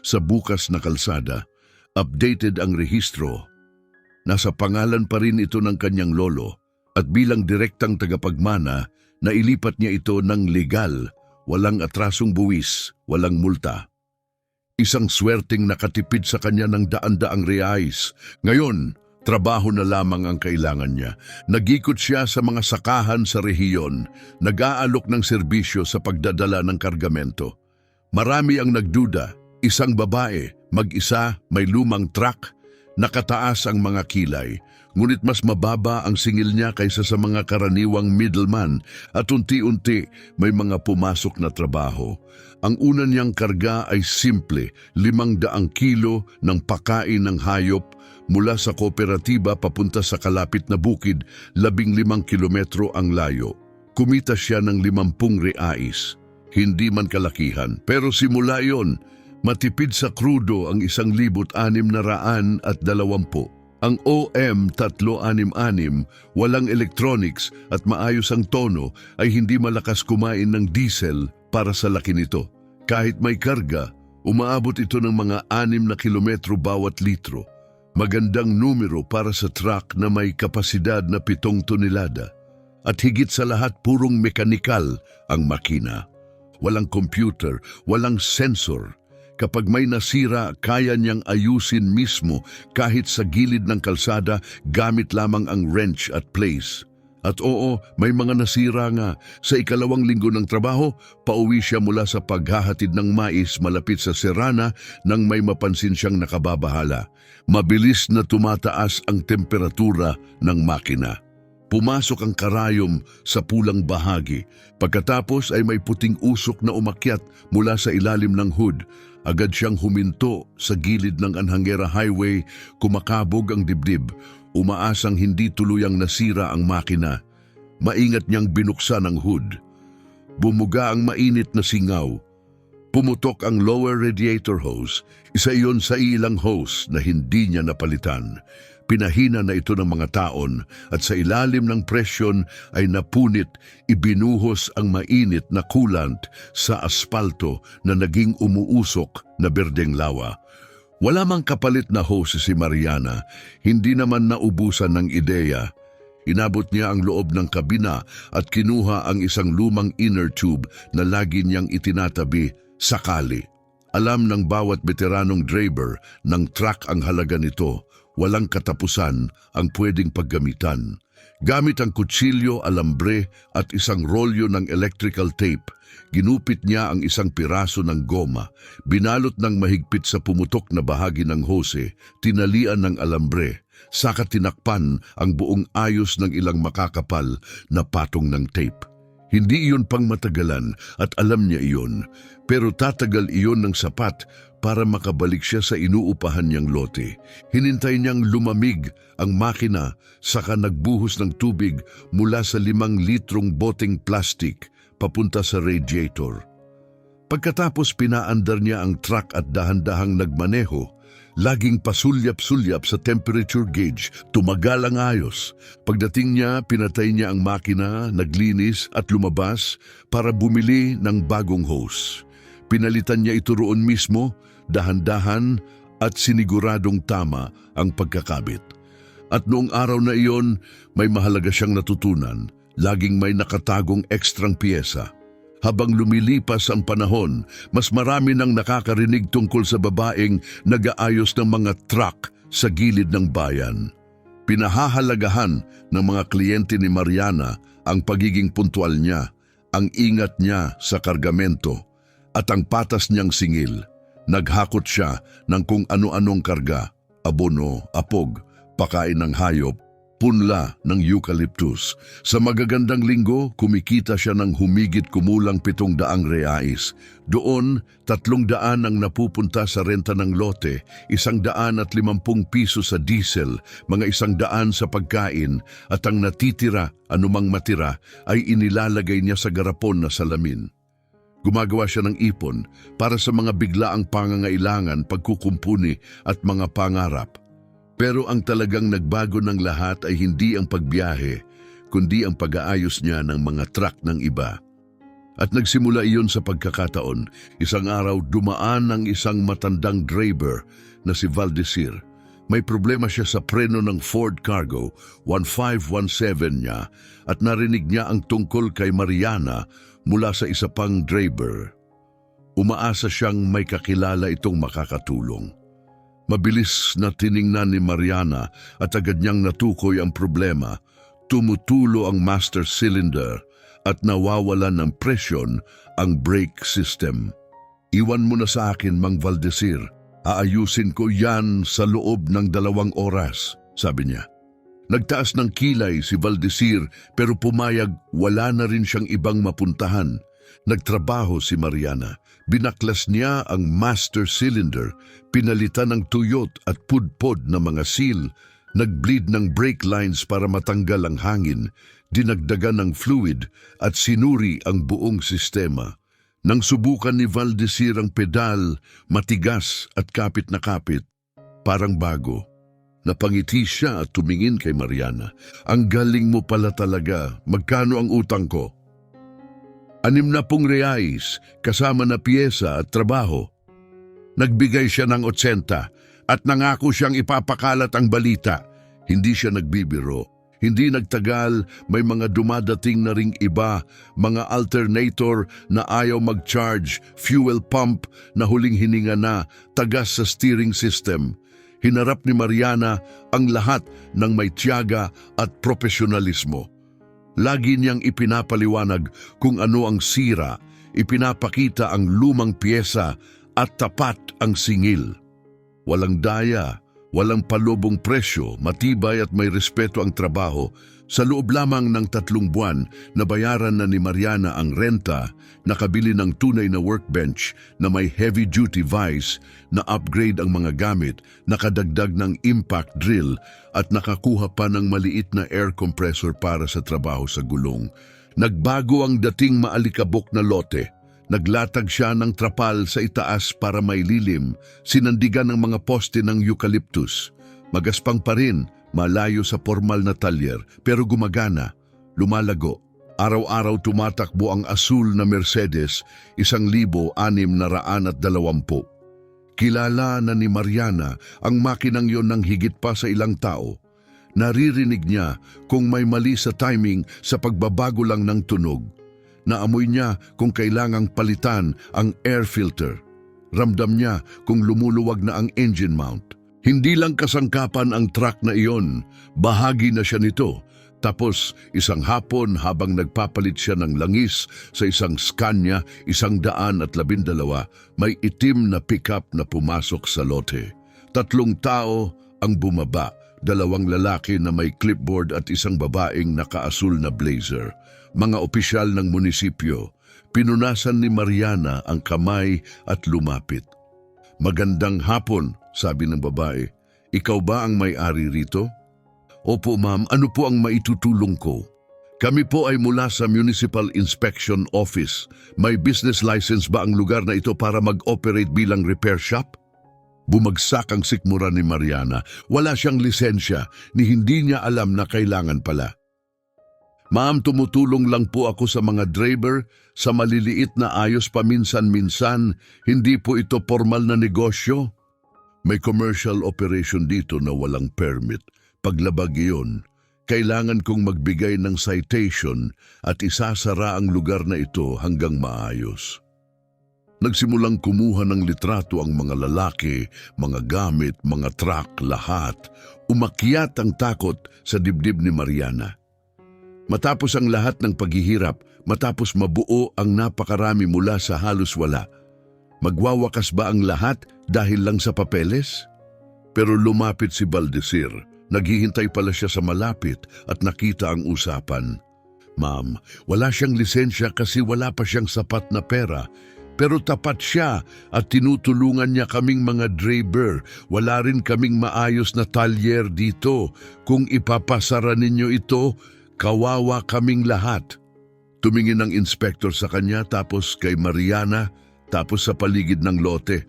sa bukas na kalsada. Updated ang rehistro. Nasa pangalan pa rin ito ng kanyang lolo at bilang direktang tagapagmana, nailipat niya ito ng legal, walang atrasong buwis, walang multa. Isang swerteng nakatipid sa kanya ng daan-daang reais. Ngayon, trabaho na lamang ang kailangan niya. Nag-ikot siya sa mga sakahan sa rehiyon, nag-aalok ng serbisyo sa pagdadala ng kargamento. Marami ang nagduda, isang babae, mag-isa, may lumang truck, nakataas ang mga kilay, ngunit mas mababa ang singil niya kaysa sa mga karaniwang middleman at unti-unti may mga pumasok na trabaho. Ang una niyang karga ay simple, 500 kilo ng pakain ng hayop mula sa kooperatiba papunta sa kalapit na bukid, 15 kilometro ang layo. Kumita siya ng 50 reais. Hindi man kalakihan, pero simula yon, matipid sa krudo ang 1,620. Ang OM 366, walang electronics at maayos ang tono ay hindi malakas kumain ng diesel para sa laki nito. Kahit may karga, umaabot ito ng mga 6 na kilometro bawat litro. Magandang numero para sa truck na may kapasidad na 7 tonelada. At higit sa lahat purong mekanikal ang makina. Walang computer, walang sensor. Kapag may nasira, kaya niyang ayusin mismo kahit sa gilid ng kalsada gamit lamang ang wrench at place. At oo, may mga nasira nga. Sa 2 linggo ng trabaho, pauwi siya mula sa paghahatid ng mais malapit sa Serrana nang may mapansin siyang nakababahala. Mabilis na tumataas ang temperatura ng makina. Pumasok ang karayom sa pulang bahagi. Pagkatapos ay may puting usok na umakyat mula sa ilalim ng hood. Agad siyang huminto sa gilid ng Anhangera Highway, kumakabog ang dibdib. Umaasang hindi tuluyang nasira ang makina. Maingat niyang binuksan ang hood. Bumuga ang mainit na singaw. Pumutok ang lower radiator hose, isa iyon sa ilang hose na hindi niya napalitan. Pinahina na ito ng mga taon at sa ilalim ng presyon ay napunit, ibinuhos ang mainit na coolant sa aspalto na naging umuusok na berdeng lawa. Wala mang kapalit na hose si Mariana, hindi naman naubusan ng ideya. Inabot niya ang loob ng kabina at kinuha ang isang lumang inner tube na lagi niyang itinatabi sakali. Alam ng bawat veteranong driver ng truck ang halaga nito. Walang katapusan ang pwedeng paggamitan. Gamit ang kutsilyo, alambre at isang rolyo ng electrical tape, ginupit niya ang isang piraso ng goma, binalot ng mahigpit sa pumutok na bahagi ng hose, tinalian ng alambre, saka tinakpan ang buong ayos ng ilang makakapal na patong ng tape. Hindi iyon pang matagalan at alam niya iyon, pero tatagal iyon ng sapat para makabalik siya sa inuupahan niyang lote. Hinintay niyang lumamig ang makina, saka nagbuhos ng tubig mula sa 5 litrong boteng plastic papunta sa radiator. Pagkatapos pinaandar niya ang truck at dahan-dahang nagmaneho, laging pasulyap-sulyap sa temperature gauge, tumagal ang ayos. Pagdating niya, pinatay niya ang makina, naglinis at lumabas para bumili ng bagong hose. Pinalitan niya ito roon mismo, dahan-dahan at siniguradong tama ang pagkakabit. At noong araw na iyon, may mahalaga siyang natutunan. Laging may nakatagong ekstrang piyesa. Habang lumilipas ang panahon, mas marami nang nakakarinig tungkol sa babaeng nag-aayos ng mga truck sa gilid ng bayan. Pinahahalagahan ng mga kliyente ni Mariana ang pagiging puntual niya, ang ingat niya sa kargamento, at ang patas niyang singil. Naghakot siya ng kung ano-anong karga, abono, apog, pakain ng hayop, punla ng eucalyptus. Sa magagandang linggo, kumikita siya ng humigit kumulang 700 reais. Doon, 300 ang napupunta sa renta ng lote, 150 piso sa diesel, mga 100 sa pagkain, at ang natitira, anumang matira, ay inilalagay niya sa garapon na salamin. Gumagawa siya ng ipon para sa mga biglaang pangangailangan, pagkukumpuni at mga pangarap. Pero ang talagang nagbago ng lahat ay hindi ang pagbiyahe, kundi ang pag-aayos niya ng mga truck ng iba. At nagsimula iyon sa pagkakataon, isang araw dumaan ang isang matandang driver na si Valdecir. May problema siya sa preno ng Ford Cargo 1517 niya at narinig niya ang tungkol kay Mariana mula sa isa pang driver. Umaasa siyang may kakilala itong makakatulong. Mabilis na tiningnan ni Mariana at agad niyang natukoy ang problema. Tumutulo ang master cylinder at nawawalan ng presyon ang brake system. Iwan mo na sa akin, Mang Valdecir. Aayusin ko yan sa loob ng 2 oras, sabi niya. Nagtaas ng kilay si Valdecir pero pumayag, wala na rin siyang ibang mapuntahan. Nagtrabaho si Mariana. Binaklas niya ang master cylinder, pinalitan ng tuyot at pudpod na mga seal, nagbleed ng brake lines para matanggal ang hangin, dinagdagan ng fluid at sinuri ang buong sistema. Nang subukan ni Valdecir ang pedal, matigas at kapit na kapit, parang bago. Napangiti siya at tumingin kay Mariana. Ang galing mo pala talaga. Magkano ang utang ko? 60 reais, kasama na piyesa at trabaho. Nagbigay siya ng 80 at nangako siyang ipapakalat ang balita. Hindi siya nagbibiro. Hindi nagtagal, may mga dumadating na ring iba, mga alternator na ayaw mag-charge, fuel pump na huling hininga na, tagas sa steering system. Hinarap ni Mariana ang lahat ng may tiyaga at profesionalismo. Lagi niyang ipinapaliwanag kung ano ang sira, ipinapakita ang lumang piyesa at tapat ang singil. Walang daya, walang palubong presyo, matibay at may respeto ang trabaho. Sa loob lamang ng 3 buwan, nabayaran na ni Mariana ang renta, nakabili ng tunay na workbench na may heavy-duty vise, na-upgrade ang mga gamit, nakadagdag ng impact drill at nakakuha pa ng maliit na air compressor para sa trabaho sa gulong. Nagbago ang dating maalikabok na lote. Naglatag siya ng trapal sa itaas para may lilim, sinandigan ng mga poste ng eucalyptus. Magaspang pa rin, malayo sa formal na talyer, pero gumagana, lumalago. Araw-araw tumatakbo ang asul na Mercedes, 1,620. Kilala na ni Mariana ang makinang yon ng higit pa sa ilang tao. Naririnig niya kung may mali sa timing sa pagbabago lang ng tunog. Naamoy niya kung kailangang palitan ang air filter. Ramdam niya kung lumuluwag na ang engine mount. Hindi lang kasangkapan ang truck na iyon, bahagi na siya nito. Tapos isang hapon habang nagpapalit siya ng langis sa isang Scania 112, may itim na pickup na pumasok sa lote. 3 tao ang bumaba, 2 lalaki na may clipboard at isang babaeng nakaasul na blazer. Mga opisyal ng munisipyo. Pinunasan ni Mariana ang kamay at lumapit. Magandang hapon, sabi ng babae. Ikaw ba ang may-ari rito? Opo ma'am, ano po ang maitutulong ko? Kami po ay mula sa Municipal Inspection Office. May business license ba ang lugar na ito para mag-operate bilang repair shop? Bumagsak ang sikmura ni Mariana. Wala siyang lisensya ni hindi niya alam na kailangan pala. Ma'am, tumutulong lang po ako sa mga driver sa maliliit na ayos paminsan-minsan. Hindi po ito formal na negosyo. May commercial operation dito na walang permit. Paglabag iyon, kailangan kong magbigay ng citation at isasara ang lugar na ito hanggang maayos. Nagsimulang kumuha ng litrato ang mga lalaki, mga gamit, mga truck, lahat. Umakyat ang takot sa dibdib ni Mariana. Matapos ang lahat ng paghihirap, matapos mabuo ang napakarami mula sa halos wala, magwawakas ba ang lahat dahil lang sa papeles? Pero lumapit si Baldesir. Naghihintay pala siya sa malapit at nakita ang usapan. Ma'am, wala siyang lisensya kasi wala pa siyang sapat na pera. Pero tapat siya at tinutulungan niya kaming mga driver. Wala rin kaming maayos na talyer dito. Kung ipapasara ninyo ito, kawawa kaming lahat. Tumingin ang inspektor sa kanya tapos kay Mariana, tapos sa paligid ng lote.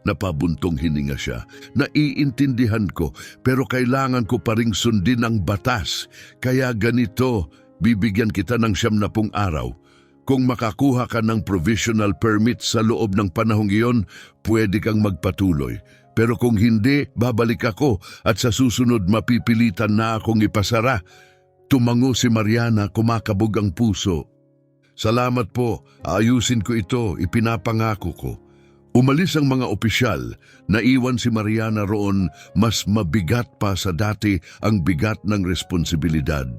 Napabuntong hininga siya. Naiintindihan ko pero kailangan ko pa ring sundin ang batas. Kaya ganito, bibigyan kita ng 70 araw. Kung makakuha ka ng provisional permit sa loob ng panahong iyon, pwede kang magpatuloy. Pero kung hindi, babalik ako at sa susunod mapipilitan na akong ipasara. Tumango si Mariana, kumakabog ang puso. Salamat po, aayusin ko ito, ipinapangako ko. Umalis ang mga opisyal, naiwan si Mariana roon, mas mabigat pa sa dati ang bigat ng responsibilidad.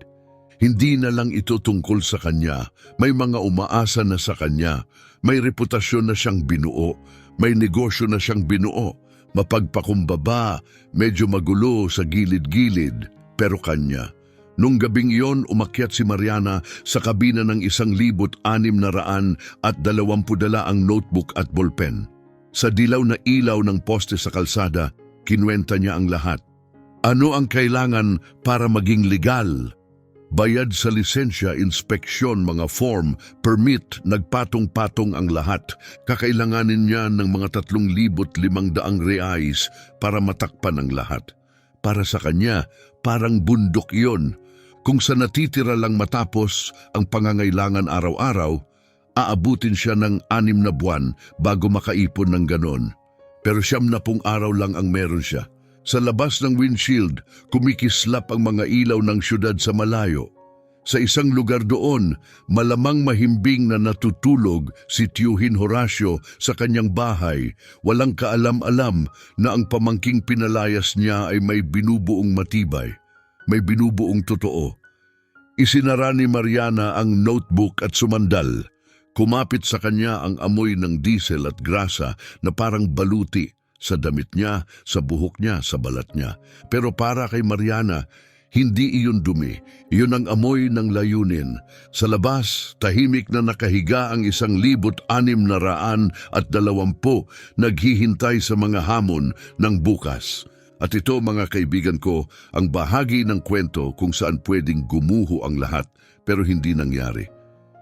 Hindi na lang ito tungkol sa kanya, may mga umaasa na sa kanya, may reputasyon na siyang binuo, may negosyo na siyang binuo, mapagpakumbaba, medyo magulo sa gilid-gilid, pero kanya. Nung gabing iyon, umakyat si Mariana sa kabina ng 1,600 at 20 ang notebook at ballpen. Sa dilaw na ilaw ng poste sa kalsada, kinuwenta niya ang lahat. Ano ang kailangan para maging legal? Bayad sa lisensya, inspeksyon, mga form, permit, nagpatong-patong ang lahat. Kakailanganin niya ng mga 3,500 reais para matakpan ang lahat. Para sa kanya, parang bundok iyon. Kung sa natitira lang matapos ang pangangailangan araw-araw, aabutin siya ng 6 na buwan bago makaipon ng ganon. Pero 70 araw lang ang meron siya. Sa labas ng windshield, kumikislap ang mga ilaw ng syudad sa malayo. Sa isang lugar doon, malamang mahimbing na natutulog si Tiyuhin Horacio sa kanyang bahay. Walang kaalam-alam na ang pamangking pinalayas niya ay may binubuong matibay, may binubuong totoo. Isinara ni Mariana ang notebook at sumandal. Kumapit sa kanya ang amoy ng diesel at grasa na parang baluti sa damit niya, sa buhok niya, sa balat niya. Pero para kay Mariana, hindi iyon dumi. Iyon ang amoy ng layunin. Sa labas, tahimik na nakahiga ang 1,620 naghihintay sa mga hamon ng bukas. At ito, mga kaibigan ko, ang bahagi ng kwento kung saan pwedeng gumuho ang lahat pero hindi nangyari.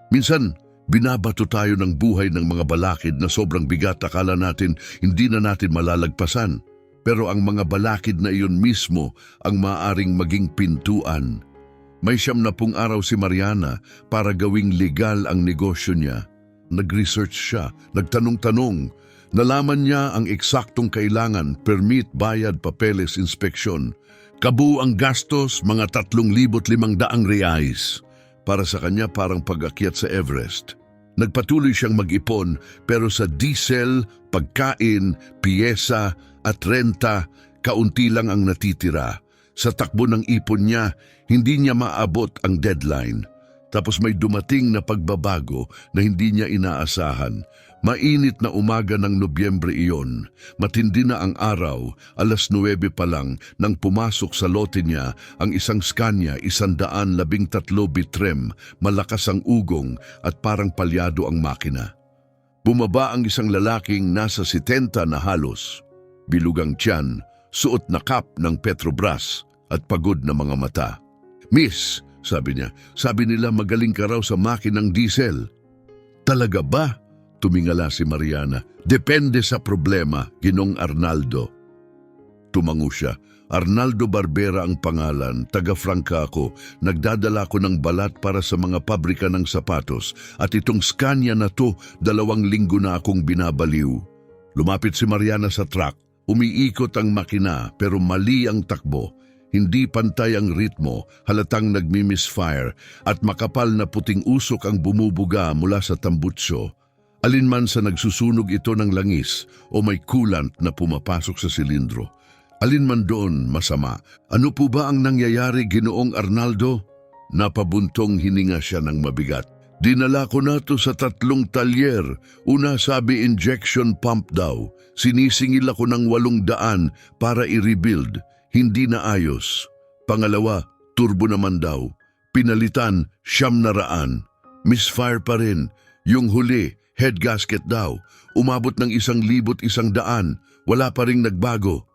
Minsan, binabato tayo ng buhay ng mga balakid na sobrang bigat, akala natin hindi na natin malalagpasan. Pero ang mga balakid na iyon mismo ang maaaring maging pintuan. May 70 araw si Mariana para gawing legal ang negosyo niya. Nag-research siya, nagtanong-tanong. Nalaman niya ang eksaktong kailangan, permit, bayad, papeles, inspeksyon. Kabuo ang gastos, mga 3,500 reais. Para sa kanya parang pag-akyat sa Everest. Nagpatuloy siyang mag-ipon pero sa diesel, pagkain, piyesa at renta, kaunti lang ang natitira. Sa takbo ng ipon niya, hindi niya maabot ang deadline. Tapos may dumating na pagbabago na hindi niya inaasahan. Mainit na umaga ng Nobyembre iyon. Matindi na ang araw, 9:00 pa lang nang pumasok sa lote niya ang isang Scania 113 bitrem, malakas ang ugong at parang palyado ang makina. Bumaba ang isang lalaking nasa 70 na halos. Bilugang tiyan, suot na cap ng Petrobras at pagod na mga mata. "Miss, sabi niya. Sabi nila magaling ka raw sa makinang diesel. Talaga ba? Tumingala si Mariana. Depende sa problema, Ginong Arnaldo. Tumango siya. Arnaldo Barbera ang pangalan, taga-Franca ako. Nagdadala ko ng balat para sa mga pabrika ng sapatos at itong Scania na to, 2 linggo na akong binabaliw. Lumapit si Mariana sa truck. Umiikot ang makina pero mali ang takbo. Hindi pantay ang ritmo, halatang nagmi-misfire at makapal na puting usok ang bumubuga mula sa tambutso. Alinman sa nagsusunog ito ng langis o may coolant na pumapasok sa silindro. Alinman doon masama. Ano po ba ang nangyayari, Ginoong Arnaldo? Napabuntong hininga siya ng mabigat. Dinala ko na to sa 3 talyer. Una sabi injection pump daw. Sinisingil ako ng 800 para i-rebuild. Hindi na ayos. Pangalawa, turbo naman daw. Pinalitan, 900. Misfire pa rin. Yung huli, head gasket daw. Umabot ng 1,100. Wala pa ring nagbago.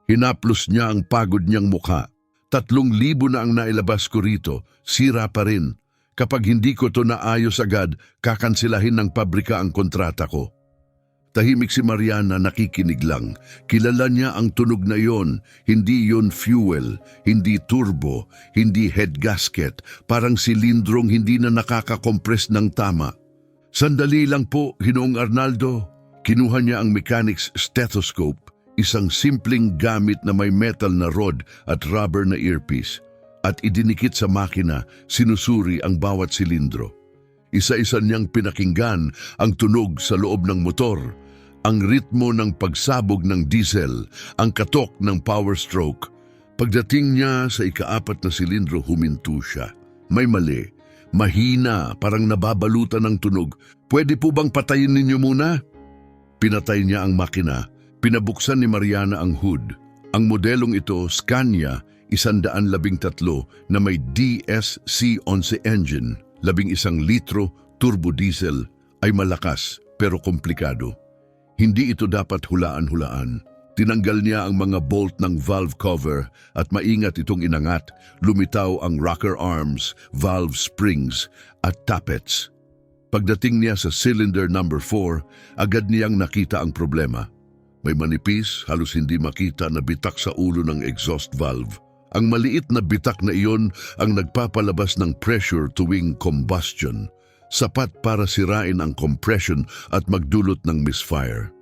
Hinaplos niya ang pagod niyang mukha. 3,000 na ang nailabas ko rito. Sira pa rin. Kapag hindi ko to naayos agad, kakansilahin ng pabrika ang kontrata ko. Tahimik si Mariana, nakikinig lang. Kilala niya ang tunog na yon. Hindi yon fuel, hindi turbo, hindi head gasket. Parang silindrong hindi na nakaka-compress ng tama. Sandali lang po, Ginoong Arnaldo. Kinuha niya ang mechanic's stethoscope, isang simpleng gamit na may metal na rod at rubber na earpiece. At idinikit sa makina, sinusuri ang bawat silindro. Isa-isa niyang pinakinggan ang tunog sa loob ng motor, ang ritmo ng pagsabog ng diesel, ang katok ng power stroke. Pagdating niya sa ika-4 na silindro, huminto siya. May mali, mahina, parang nababalutan ng tunog. Pwede po bang patayin ninyo muna? Pinatay niya ang makina. Pinabuksan ni Mariana ang hood. Ang modelong ito, Scania, 113 na may DSC-11 engine. 11 litro turbo diesel ay malakas pero komplikado. Hindi ito dapat hulaan-hulaan. Tinanggal niya ang mga bolt ng valve cover at maingat itong inangat. Lumitaw ang rocker arms, valve springs at tappets. Pagdating niya sa cylinder number 4, agad niyang nakita ang problema. May manipis, halos hindi makita na bitak sa ulo ng exhaust valve. Ang maliit na bitak na iyon ang nagpapalabas ng pressure tuwing combustion, sapat para sirain ang compression at magdulot ng misfire.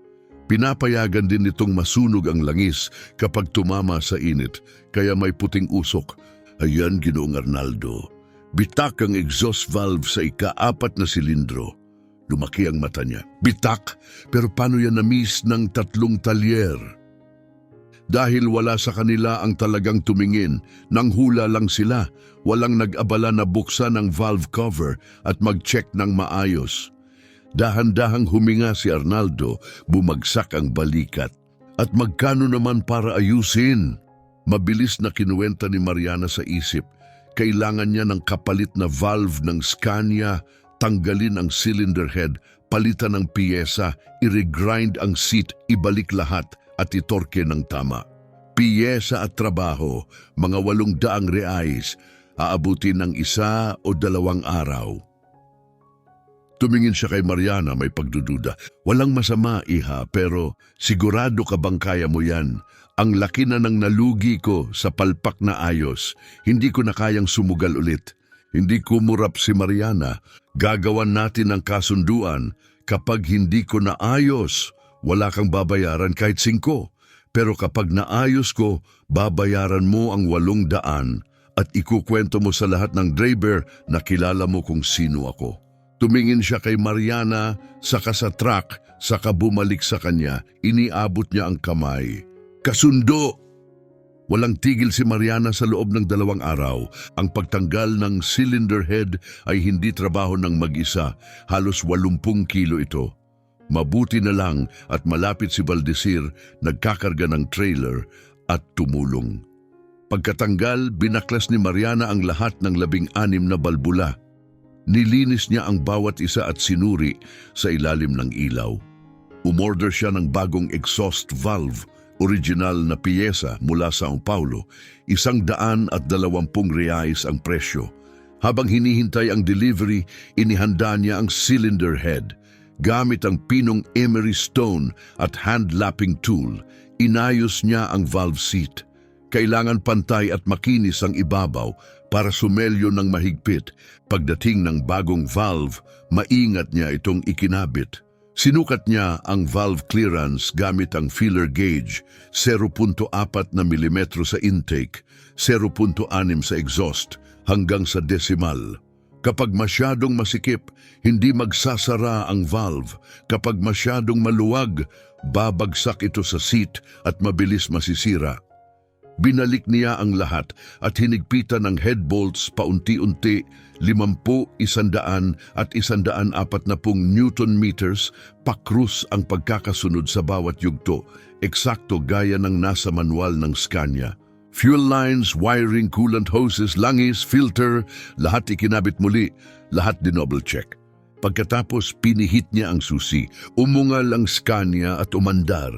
Pinapayagan din nitong masunog ang langis kapag tumama sa init, kaya may puting usok. Ayan, Ginoong Arnaldo, bitak ang exhaust valve sa ika-4 na silindro. Lumaki ang mata niya. Bitak? Pero paano yan na-miss ng 3 talyer? Dahil wala sa kanila ang talagang tumingin, nang hula lang sila, walang nag-abala na buksan ang valve cover at mag-check ng maayos. Dahan-dahang huminga si Arnaldo, bumagsak ang balikat. At magkano naman para ayusin? Mabilis na kinuwenta ni Mariana sa isip. Kailangan niya ng kapalit na valve ng Scania, tanggalin ang cylinder head, palitan ang piyesa, i-regrind ang seat, ibalik lahat, at itorke ng tama. Piyesa at trabaho, mga 800 reais, aabutin ng 1 o 2 araw. Tumingin siya kay Mariana, may pagdududa. Walang masama, iha, pero sigurado ka bang kaya mo yan? Ang laki na ng nalugi ko sa palpak na ayos. Hindi ko na kayang sumugal ulit. Hindi kumurap si Mariana. Gagawan natin ang kasunduan. Kapag hindi ko naayos, wala kang babayaran kahit 5. Pero kapag naayos ko, babayaran mo ang 800 at ikukwento mo sa lahat ng driver na kilala mo kung sino ako. Tumingin siya kay Mariana, saka sa truck, saka bumalik sa kanya. Iniabot niya ang kamay. Kasundo! Walang tigil si Mariana sa loob ng 2 araw. Ang pagtanggal ng cylinder head ay hindi trabaho ng mag-isa. Halos 80 kilo ito. Mabuti na lang at malapit si Valdecir, nagkakarga ng trailer at tumulong. Pagkatanggal, binaklas ni Mariana ang lahat ng 16 na balbula. Nilinis niya ang bawat isa at sinuri sa ilalim ng ilaw. Umorder siya ng bagong exhaust valve, Original na piyesa mula Sao Paulo, 120 reais ang presyo. Habang hinihintay ang delivery, inihanda niya ang cylinder head. Gamit ang pinong emery stone at hand-lapping tool, inayos niya ang valve seat. Kailangan pantay at makinis ang ibabaw para sumelyo ng mahigpit. Pagdating ng bagong valve, maingat niya itong ikinabit. Sinukat niya ang valve clearance gamit ang feeler gauge, 0.4 na milimetro sa intake, 0.6 sa exhaust, hanggang sa decimal. Kapag masyadong masikip, hindi magsasara ang valve. Kapag masyadong maluwag, babagsak ito sa seat at mabilis masisira. Binalik niya ang lahat at hinigpitan ng head bolts paunti-unti, 50, 100 at 140 Newton meters, pakrus ang pagkakasunod sa bawat yugto, eksakto gaya ng nasa manual ng Scania. Fuel lines, wiring, coolant hoses, langis, filter, lahat ikinabit muli, lahat dinouble check. Pagkatapos pinihit niya ang susi, umungal ang Scania at umandar.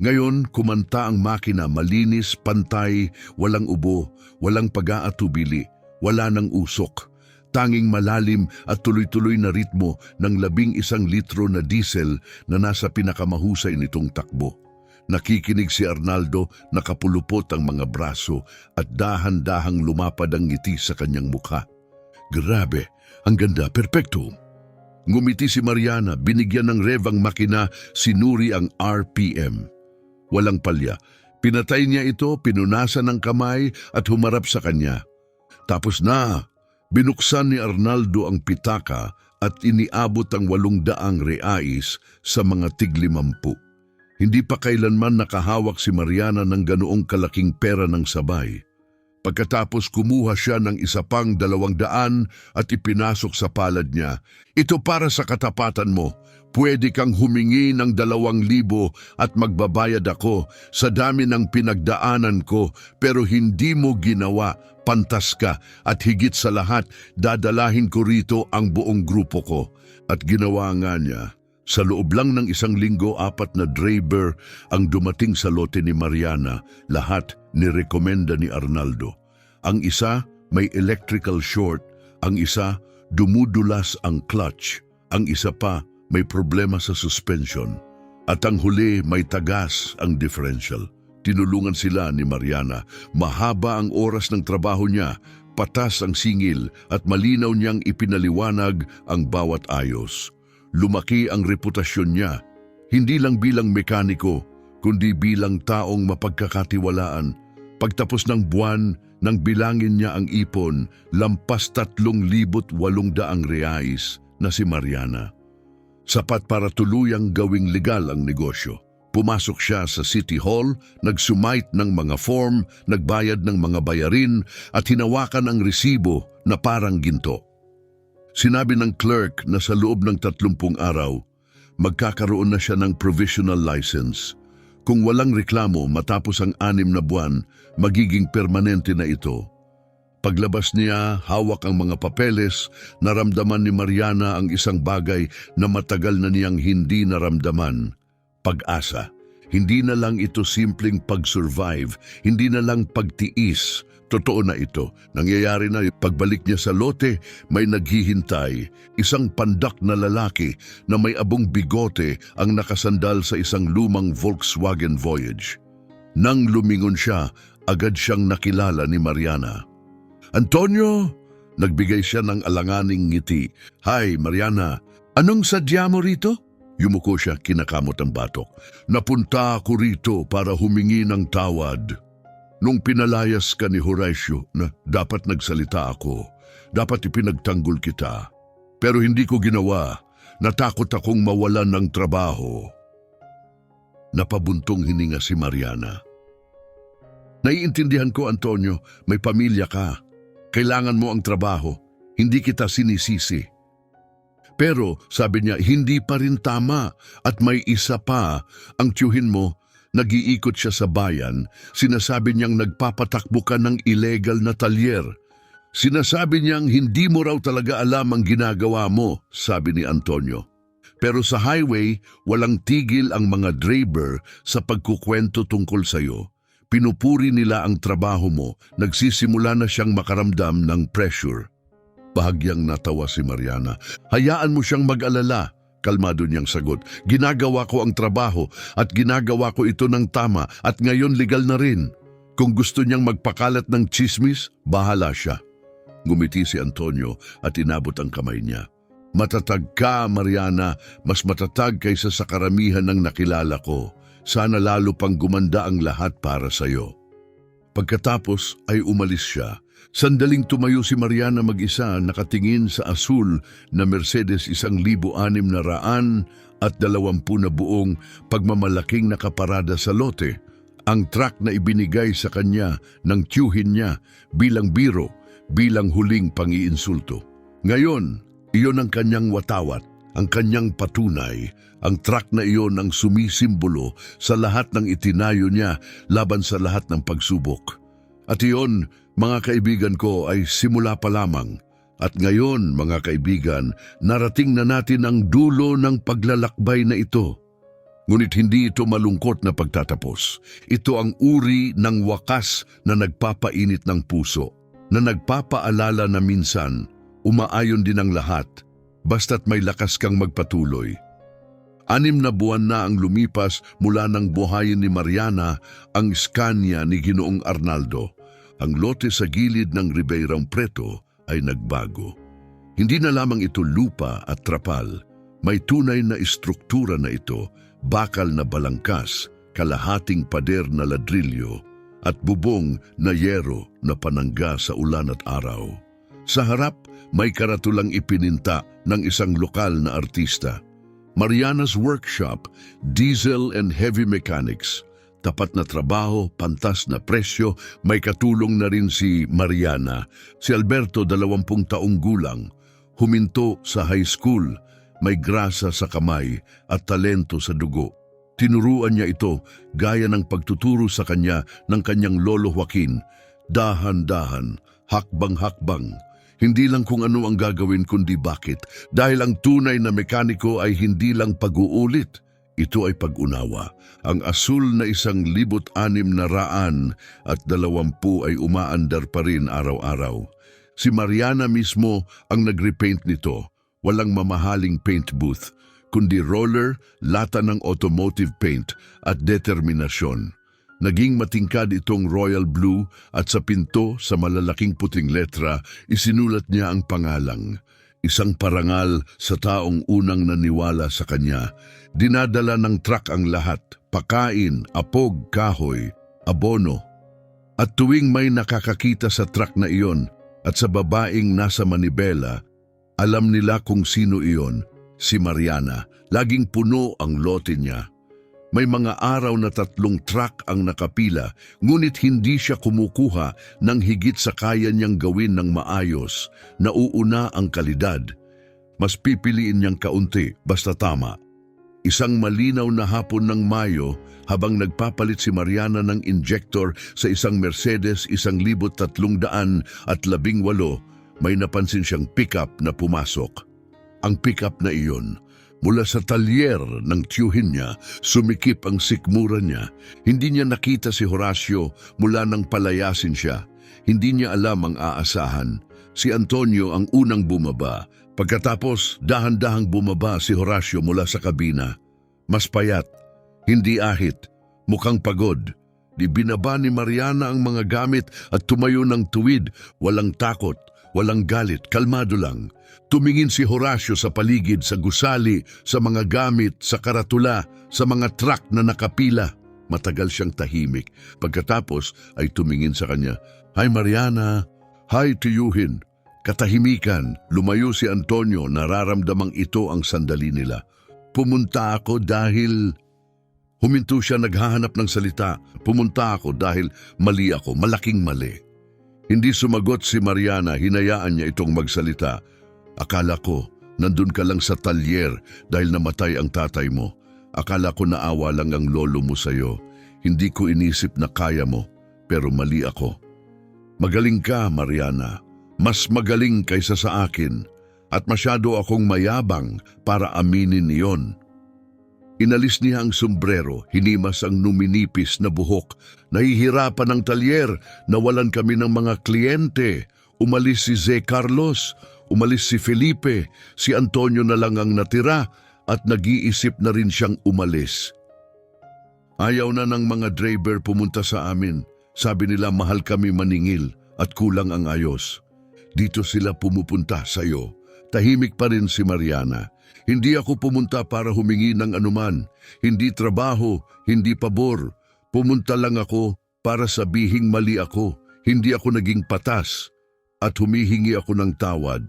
Ngayon, kumanta ang makina, malinis, pantay, walang ubo, walang pag-aatubili, wala ng usok. Tanging malalim at tuloy-tuloy na ritmo ng 11 litro na diesel na nasa pinakamahusay nitong takbo. Nakikinig si Arnaldo, nakapulupot ang mga braso at dahan-dahang lumapad ang ngiti sa kanyang mukha. Grabe, ang ganda, perpekto. Ngumiti si Mariana, binigyan ng rev ang makina, sinuri ang RPM. Walang palya. Pinatay niya ito, pinunasan ng kamay at humarap sa kanya. Tapos na, binuksan ni Arnaldo ang pitaka at iniabot ang 800 reais sa mga tig-50. Hindi pa kailanman nakahawak si Mariana ng ganoong kalaking pera ng sabay. Pagkatapos kumuha siya ng isa pang 200 at ipinasok sa palad niya. Ito para sa katapatan mo. Pwede kang humingi ng 2,000 at magbabayad ako sa dami ng pinagdaanan ko, pero hindi mo ginawa, pantas ka, at higit sa lahat, dadalahin ko rito ang buong grupo ko. At ginawa nga niya. Sa loob lang ng 1 linggo, 4 na driver ang dumating sa lote ni Mariana, lahat nirekomenda ni Arnaldo. Ang isa may electrical short, ang isa dumudulas ang clutch, ang isa pa may problema sa suspension, at ang huli may tagas ang differential. Tinulungan sila ni Mariana. Mahaba ang oras ng trabaho niya, patas ang singil at malinaw niyang ipinaliwanag ang bawat ayos. Lumaki ang reputasyon niya, hindi lang bilang mekaniko, kundi bilang taong mapagkakatiwalaan. Pagtapos ng buwan, nang bilangin niya ang ipon, lampas 3,800 reais na si Mariana. Sapat para tuluyang gawing legal ang negosyo. Pumasok siya sa City Hall, nagsumite ng mga form, nagbayad ng mga bayarin at hinawakan ang resibo na parang ginto. Sinabi ng clerk na sa loob ng 30 araw, magkakaroon na siya ng provisional license. Kung walang reklamo matapos ang 6 na buwan, magiging permanente na ito. Paglabas niya, hawak ang mga papeles, naramdaman ni Mariana ang isang bagay na matagal na niyang hindi naramdaman. Pag-asa. Hindi na lang ito simpleng pag-survive, hindi na lang pagtiis. Totoo na ito. Nangyayari na pagbalik niya sa lote, may naghihintay. Isang pandak na lalaki na may abong bigote ang nakasandal sa isang lumang Volkswagen Voyage. Nang lumingon siya, agad siyang nakilala ni Mariana. Antonio! Nagbigay siya ng alanganing ngiti. Hi, Mariana. Anong sadya mo rito? Yumuko siya, kinakamot ang batok. Napunta ako rito para humingi ng tawad. Nung pinalayas ka ni Horacio na dapat nagsalita ako, dapat ipinagtanggol kita. Pero hindi ko ginawa, natakot akong mawalan ng trabaho. Napabuntong hininga si Mariana. Naiintindihan ko, Antonio, may pamilya ka. Kailangan mo ang trabaho, hindi kita sinisisi. Pero sabi niya, hindi pa rin tama at may isa pa, ang tiyuhin mo. Nag-iikot siya sa bayan, sinasabi niyang nagpapatakbo ka ng illegal na talyer. Sinasabi niyang hindi mo raw talaga alam ang ginagawa mo, sabi ni Antonio. Pero sa highway, walang tigil ang mga driver sa pagkukwento tungkol sa'yo. Pinupuri nila ang trabaho mo, nagsisimula na siyang makaramdam ng pressure. Bahagyang natawa si Mariana. Hayaan mo siyang mag-alala. Kalmado niyang sagot. Ginagawa ko ang trabaho at ginagawa ko ito ng tama at ngayon legal na rin. Kung gusto niyang magpakalat ng tsismis, bahala siya. Ngumiti si Antonio at inabot ang kamay niya. Matatag ka, Mariana, mas matatag kaysa sa karamihan ng nakilala ko. Sana lalo pang gumanda ang lahat para sa'yo. Pagkatapos ay umalis siya. Sandaling tumayo si Mariana mag-isa, nakatingin sa asul na Mercedes 1,620 na buong pagmamalaking nakaparada sa lote. Ang truck na ibinigay sa kanya ng tiyuhin niya bilang biro, bilang huling pangiinsulto. Ngayon, iyon ang kanyang watawat, ang kanyang patunay, ang truck na iyon ang sumisimbolo sa lahat ng itinayo niya laban sa lahat ng pagsubok. At iyon, mga kaibigan ko, ay simula pa lamang. At ngayon, mga kaibigan, narating na natin ang dulo ng paglalakbay na ito. Ngunit hindi ito malungkot na pagtatapos. Ito ang uri ng wakas na nagpapainit ng puso, na nagpapaalala na minsan, umaayon din ang lahat, basta't may lakas kang magpatuloy. 6 na buwan na ang lumipas mula nang buhayin ni Mariana ang Scania ni Ginoong Arnaldo. Ang lote sa gilid ng Ribeirang Preto ay nagbago. Hindi na lamang ito lupa at trapal. May tunay na istruktura na ito, bakal na balangkas, kalahating pader na ladrilyo, at bubong na yero na panangga sa ulan at araw. Sa harap, may karatulang ipininta ng isang lokal na artista. Mariana's Workshop, Diesel and Heavy Mechanics. Tapat na trabaho, pantas na presyo, may katulong na rin si Mariana. Si Alberto, 20 taong gulang. Huminto sa high school, may grasa sa kamay at talento sa dugo. Tinuruan niya ito gaya ng pagtuturo sa kanya ng kanyang lolo Joaquin. Dahan-dahan, hakbang-hakbang. Hindi lang kung ano ang gagawin kundi bakit. Dahil ang tunay na mekaniko ay hindi lang pag-uulit. Ito ay pag-unawa. Ang asul na 1,620 ay umaandar pa rin araw-araw. Si Mariana mismo ang nag-repaint nito. Walang mamahaling paint booth, kundi roller, lata ng automotive paint at determinasyon. Naging matingkad itong royal blue at sa pinto sa malalaking puting letra, isinulat niya ang pangalang. Isang parangal sa taong unang naniwala sa kanya. Dinadala ng truck ang lahat, pakain, apog, kahoy, abono. At tuwing may nakakakita sa truck na iyon at sa babaeng nasa manibela, alam nila kung sino iyon, si Mariana. Laging puno ang lote niya. May mga araw na 3 truck ang nakapila, ngunit hindi siya kumukuha ng higit sa kaya niyang gawin ng maayos. Nauuna ang kalidad. Mas pipiliin niyang kaunti, basta tama. Isang malinaw na hapon ng Mayo, habang nagpapalit si Mariana ng injector sa isang Mercedes 1,318, may napansin siyang pickup na pumasok. Ang pickup na iyon, mula sa talyer ng tiyuhin niya, sumikip ang sikmura niya. Hindi niya nakita si Horacio mula nang palayasin siya. Hindi niya alam ang aasahan. Si Antonio ang unang bumaba. Pagkatapos, dahan-dahang bumaba si Horacio mula sa kabina. Mas payat, hindi ahit, mukhang pagod. Di binaba ni Mariana ang mga gamit at tumayo ng tuwid, walang takot, walang galit, kalmado lang. Tumingin si Horacio sa paligid, sa gusali, sa mga gamit, sa karatula, sa mga truck na nakapila. Matagal siyang tahimik. Pagkatapos ay tumingin sa kanya. Hi Mariana, hi tiyuhin. Katahimikan, lumayo si Antonio, nararamdamang ito ang sandali nila. Pumunta ako dahil... Huminto siya, naghahanap ng salita. Pumunta ako dahil mali ako, malaking mali. Hindi sumagot si Mariana, hinayaan niya itong magsalita. Akala ko, nandun ka lang sa talyer dahil namatay ang tatay mo. Akala ko naawa lang ang lolo mo sa'yo. Hindi ko inisip na kaya mo, pero mali ako. Magaling ka, Mariana. Mas magaling kaysa sa akin. At masyado akong mayabang para aminin iyon. Inalis niya ang sombrero, hinimas ang numinipis na buhok. Nahihirapan ang talyer, nawalan kami ng mga kliyente. Umalis si Ze Carlos, umalis si Felipe, si Antonio na lang ang natira at nag-iisip na rin siyang umalis. Ayaw na ng mga driver pumunta sa amin. Sabi nila mahal kami maningil at kulang ang ayos. Dito sila pumupunta sa iyo. Tahimik pa rin si Mariana. Hindi ako pumunta para humingi ng anuman. Hindi trabaho, hindi pabor. Pumunta lang ako para sabihing mali ako. Hindi ako naging patas. At humihingi ako ng tawad.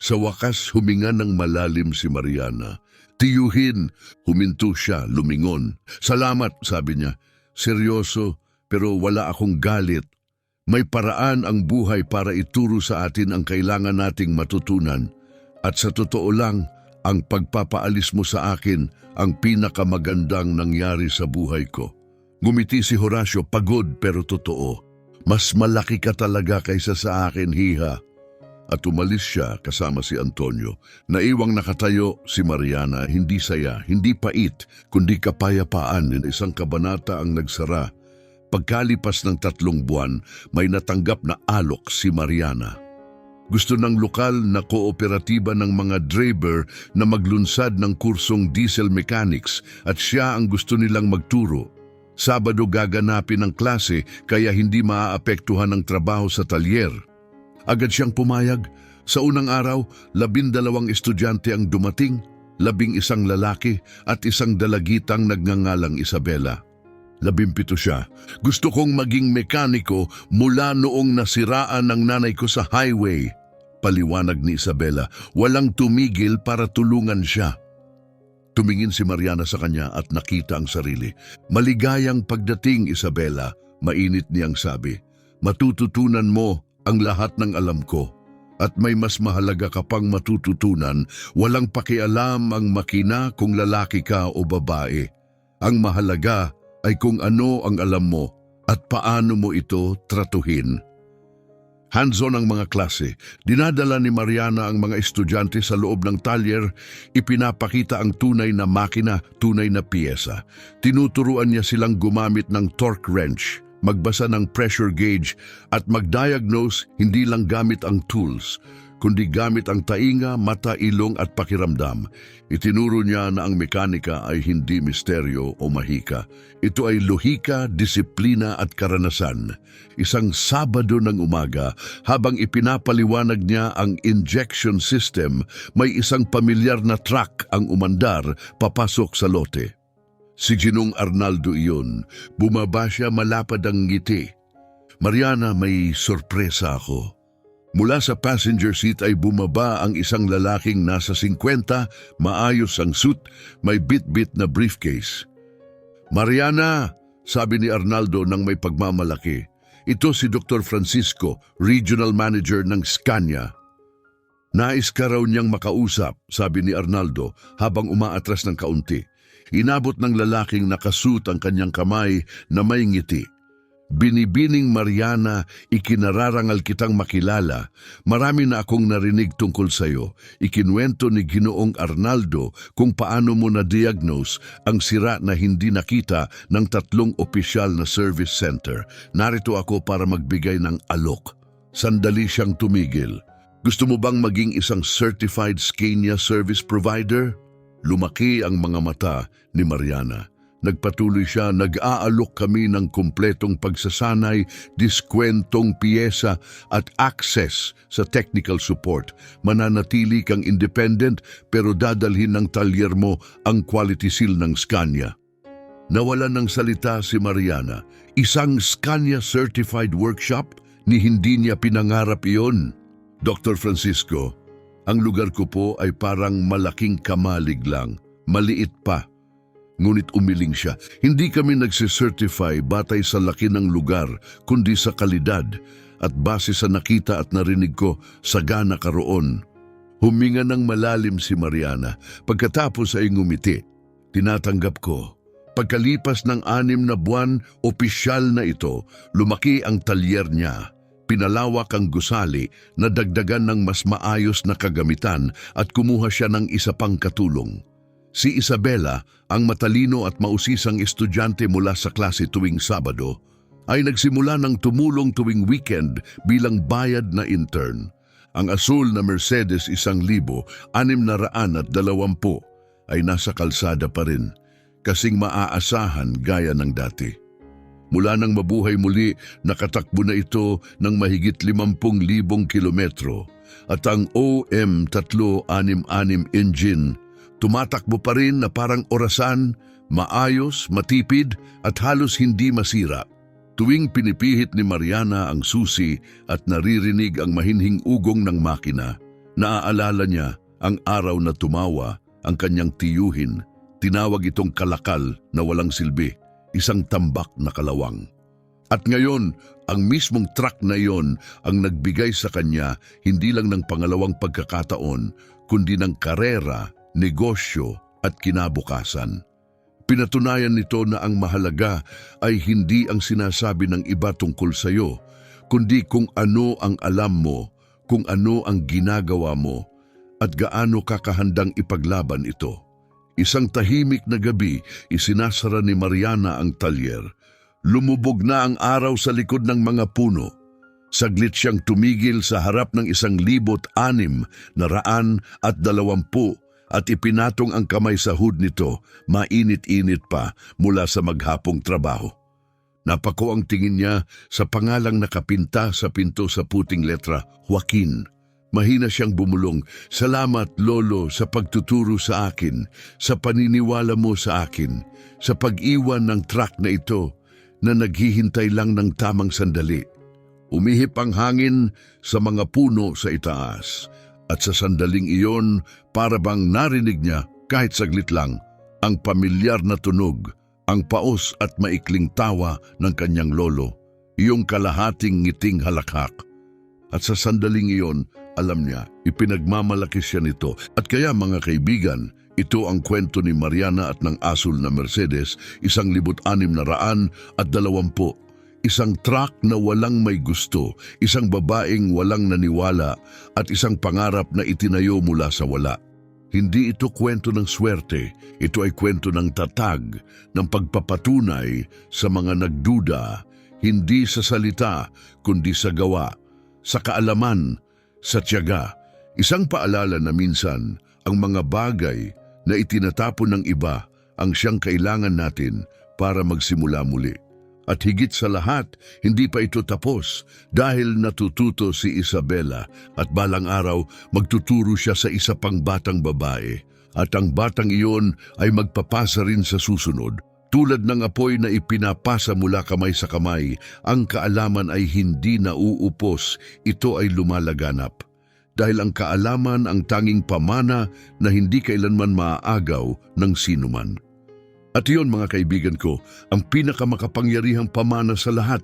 Sa wakas huminga ng malalim si Mariana. Tiyuhin, huminto siya, lumingon. Salamat, sabi niya. Seryoso, pero wala akong galit. May paraan ang buhay para ituro sa atin ang kailangan nating matutunan. At sa totoo lang, ang pagpapaalis mo sa akin ang pinakamagandang nangyari sa buhay ko. Ngumiti si Horacio, pagod pero totoo. Mas malaki ka talaga kaysa sa akin, hiha. At umalis siya kasama si Antonio. Naiwang nakatayo si Mariana, hindi saya, hindi pait, kundi kapayapaan. Isang kabanata ang nagsara. Pagkalipas ng 3 buwan, may natanggap na alok si Mariana. Gusto ng lokal na kooperatiba ng mga driver na maglunsad ng kursong diesel mechanics at siya ang gusto nilang magturo. Sabado gaganapin ang klase kaya hindi maaapektuhan ang trabaho sa talyer. Agad siyang pumayag. Sa unang araw, 12 estudyante ang dumating, 11 lalaki at 1 dalagitang nagngangalang Isabela. 17 siya. Gusto kong maging mekaniko mula noong nasiraan ng nanay ko sa highway. Paliwanag ni Isabela, walang tumigil para tulungan siya. Tumingin si Mariana sa kanya at nakita ang sarili. Maligayang pagdating, Isabela, mainit niyang sabi. Matututunan mo ang lahat ng alam ko. At may mas mahalaga ka pang matututunan, walang pakialam ang makina kung lalaki ka o babae. Ang mahalaga ay kung ano ang alam mo at paano mo ito tratuhin. Hands-on ang mga klase. Dinadala ni Mariana ang mga estudyante sa loob ng talyer, ipinapakita ang tunay na makina, tunay na piyesa. Tinuturuan niya silang gumamit ng torque wrench, magbasa ng pressure gauge at mag-diagnose hindi lang gamit ang tools, kundi gamit ang tainga, mata, ilong at pakiramdam. Itinuro niya na ang mekanika ay hindi misteryo o mahika. Ito ay lohika, disiplina at karanasan. Isang Sabado ng umaga, habang ipinapaliwanag niya ang injection system, may isang pamilyar na truck ang umandar papasok sa lote. Si Ginong Arnaldo iyon. Bumaba siya, malapad ang ngiti. Mariana, may sorpresa ako. Mula sa passenger seat ay bumaba ang isang lalaking nasa 50, maayos ang suit, may bit-bit na briefcase. Mariana, sabi ni Arnaldo nang may pagmamalaki. Ito si Dr. Francisco, Regional Manager ng Scania. Nais ka raw niyang makausap, sabi ni Arnaldo habang umaatras ng kaunti. Inabot ng lalaking nakasuot ang kanyang kamay na may ngiti. Binibining Mariana, ikinararangal kitang makilala. Marami na akong narinig tungkol sa iyo. Ikinuwento ni Ginoong Arnaldo kung paano mo na-diagnose ang sira na hindi nakita ng 3 opisyal na service center. Narito ako para magbigay ng alok. Sandali siyang tumigil. Gusto mo bang maging isang certified Scania service provider? Lumaki ang mga mata ni Mariana. Nagpatuloy siya, nag-aalok kami ng kumpletong pagsasanay, diskwentong piyesa at access sa technical support. Mananatili kang independent pero dadalhin ng talyer mo ang quality seal ng Scania. Nawalan ng salita si Mariana. Isang Scania certified workshop? Ni hindi niya pinangarap iyon. Dr. Francisco, ang lugar ko po ay parang malaking kamalig lang. Maliit pa. Ngunit umiling siya. Hindi kami nagsicertify batay sa laki ng lugar, kundi sa kalidad. At base sa nakita at narinig ko, sagana ka roon. Huminga ng malalim si Mariana. Pagkatapos ay ngumiti. Tinatanggap ko. Pagkalipas ng 6 na buwan, opisyal na ito, lumaki ang talyer niya. Pinalawak ang gusali na dagdagan ng mas maayos na kagamitan at kumuha siya ng isa pang katulong. Si Isabela, ang matalino at mausisang estudyante mula sa klase tuwing Sabado, ay nagsimula ng tumulong tuwing weekend bilang bayad na intern. Ang asul na Mercedes 1,620 ay nasa kalsada pa rin, kasing maaasahan gaya ng dati. Mula nang mabuhay muli, nakatakbo na ito ng mahigit 50,000 kilometro at ang OM366 engine tumatakbo pa rin na parang orasan, maayos, matipid at halos hindi masira. Tuwing pinipihit ni Mariana ang susi at naririnig ang mahinhing ugong ng makina, naaalala niya ang araw na tumawa ang kanyang tiyuhin. Tinawag itong kalakal na walang silbi, isang tambak na kalawang. At ngayon, ang mismong truck na iyon ang nagbigay sa kanya hindi lang ng pangalawang pagkakataon, kundi ng karera, negosyo at kinabukasan. Pinatunayan nito na ang mahalaga ay hindi ang sinasabi ng iba tungkol sa iyo, kundi kung ano ang alam mo, kung ano ang ginagawa mo, at gaano ka kahandang ipaglaban ito. Isang tahimik na gabi, isinasara ni Mariana ang talyer. Lumubog na ang araw sa likod ng mga puno. Saglit siyang tumigil sa harap ng 1,620 at ipinatong ang kamay sa hood nito, mainit-init pa mula sa maghapong trabaho. Napako ang tingin niya sa pangalang nakapinta sa pinto sa puting letra, Joaquin. Mahina siyang bumulong, "Salamat, Lolo, sa pagtuturo sa akin, sa paniniwala mo sa akin, sa pag-iwan ng truck na ito na naghihintay lang ng tamang sandali." Umihip ang hangin sa mga puno sa itaas. At sa sandaling iyon, para bang narinig niya, kahit saglit lang, ang pamilyar na tunog, ang paos at maikling tawa ng kanyang lolo, iyong kalahating ngiting halakhak. At sa sandaling iyon, alam niya, ipinagmamalaki siya nito. At kaya mga kaibigan, ito ang kwento ni Mariana at ng asul na Mercedes, 1,620. Isang truck na walang may gusto, isang babaeng walang naniwala, at isang pangarap na itinayo mula sa wala. Hindi ito kwento ng swerte, ito ay kwento ng tatag, ng pagpapatunay sa mga nagduda, hindi sa salita, kundi sa gawa, sa kaalaman, sa tiyaga. Isang paalala na minsan, ang mga bagay na itinatapon ng iba ang siyang kailangan natin para magsimula muli. At higit sa lahat, hindi pa ito tapos dahil natututo si Isabela at balang araw magtuturo siya sa isa pang batang babae. At ang batang iyon ay magpapasa rin sa susunod. Tulad ng apoy na ipinapasa mula kamay sa kamay, ang kaalaman ay hindi nauupos, ito ay lumalaganap. Dahil ang kaalaman ang tanging pamana na hindi kailanman maaagaw ng sinuman. At iyon mga kaibigan ko, ang pinakamakapangyarihang pamana sa lahat.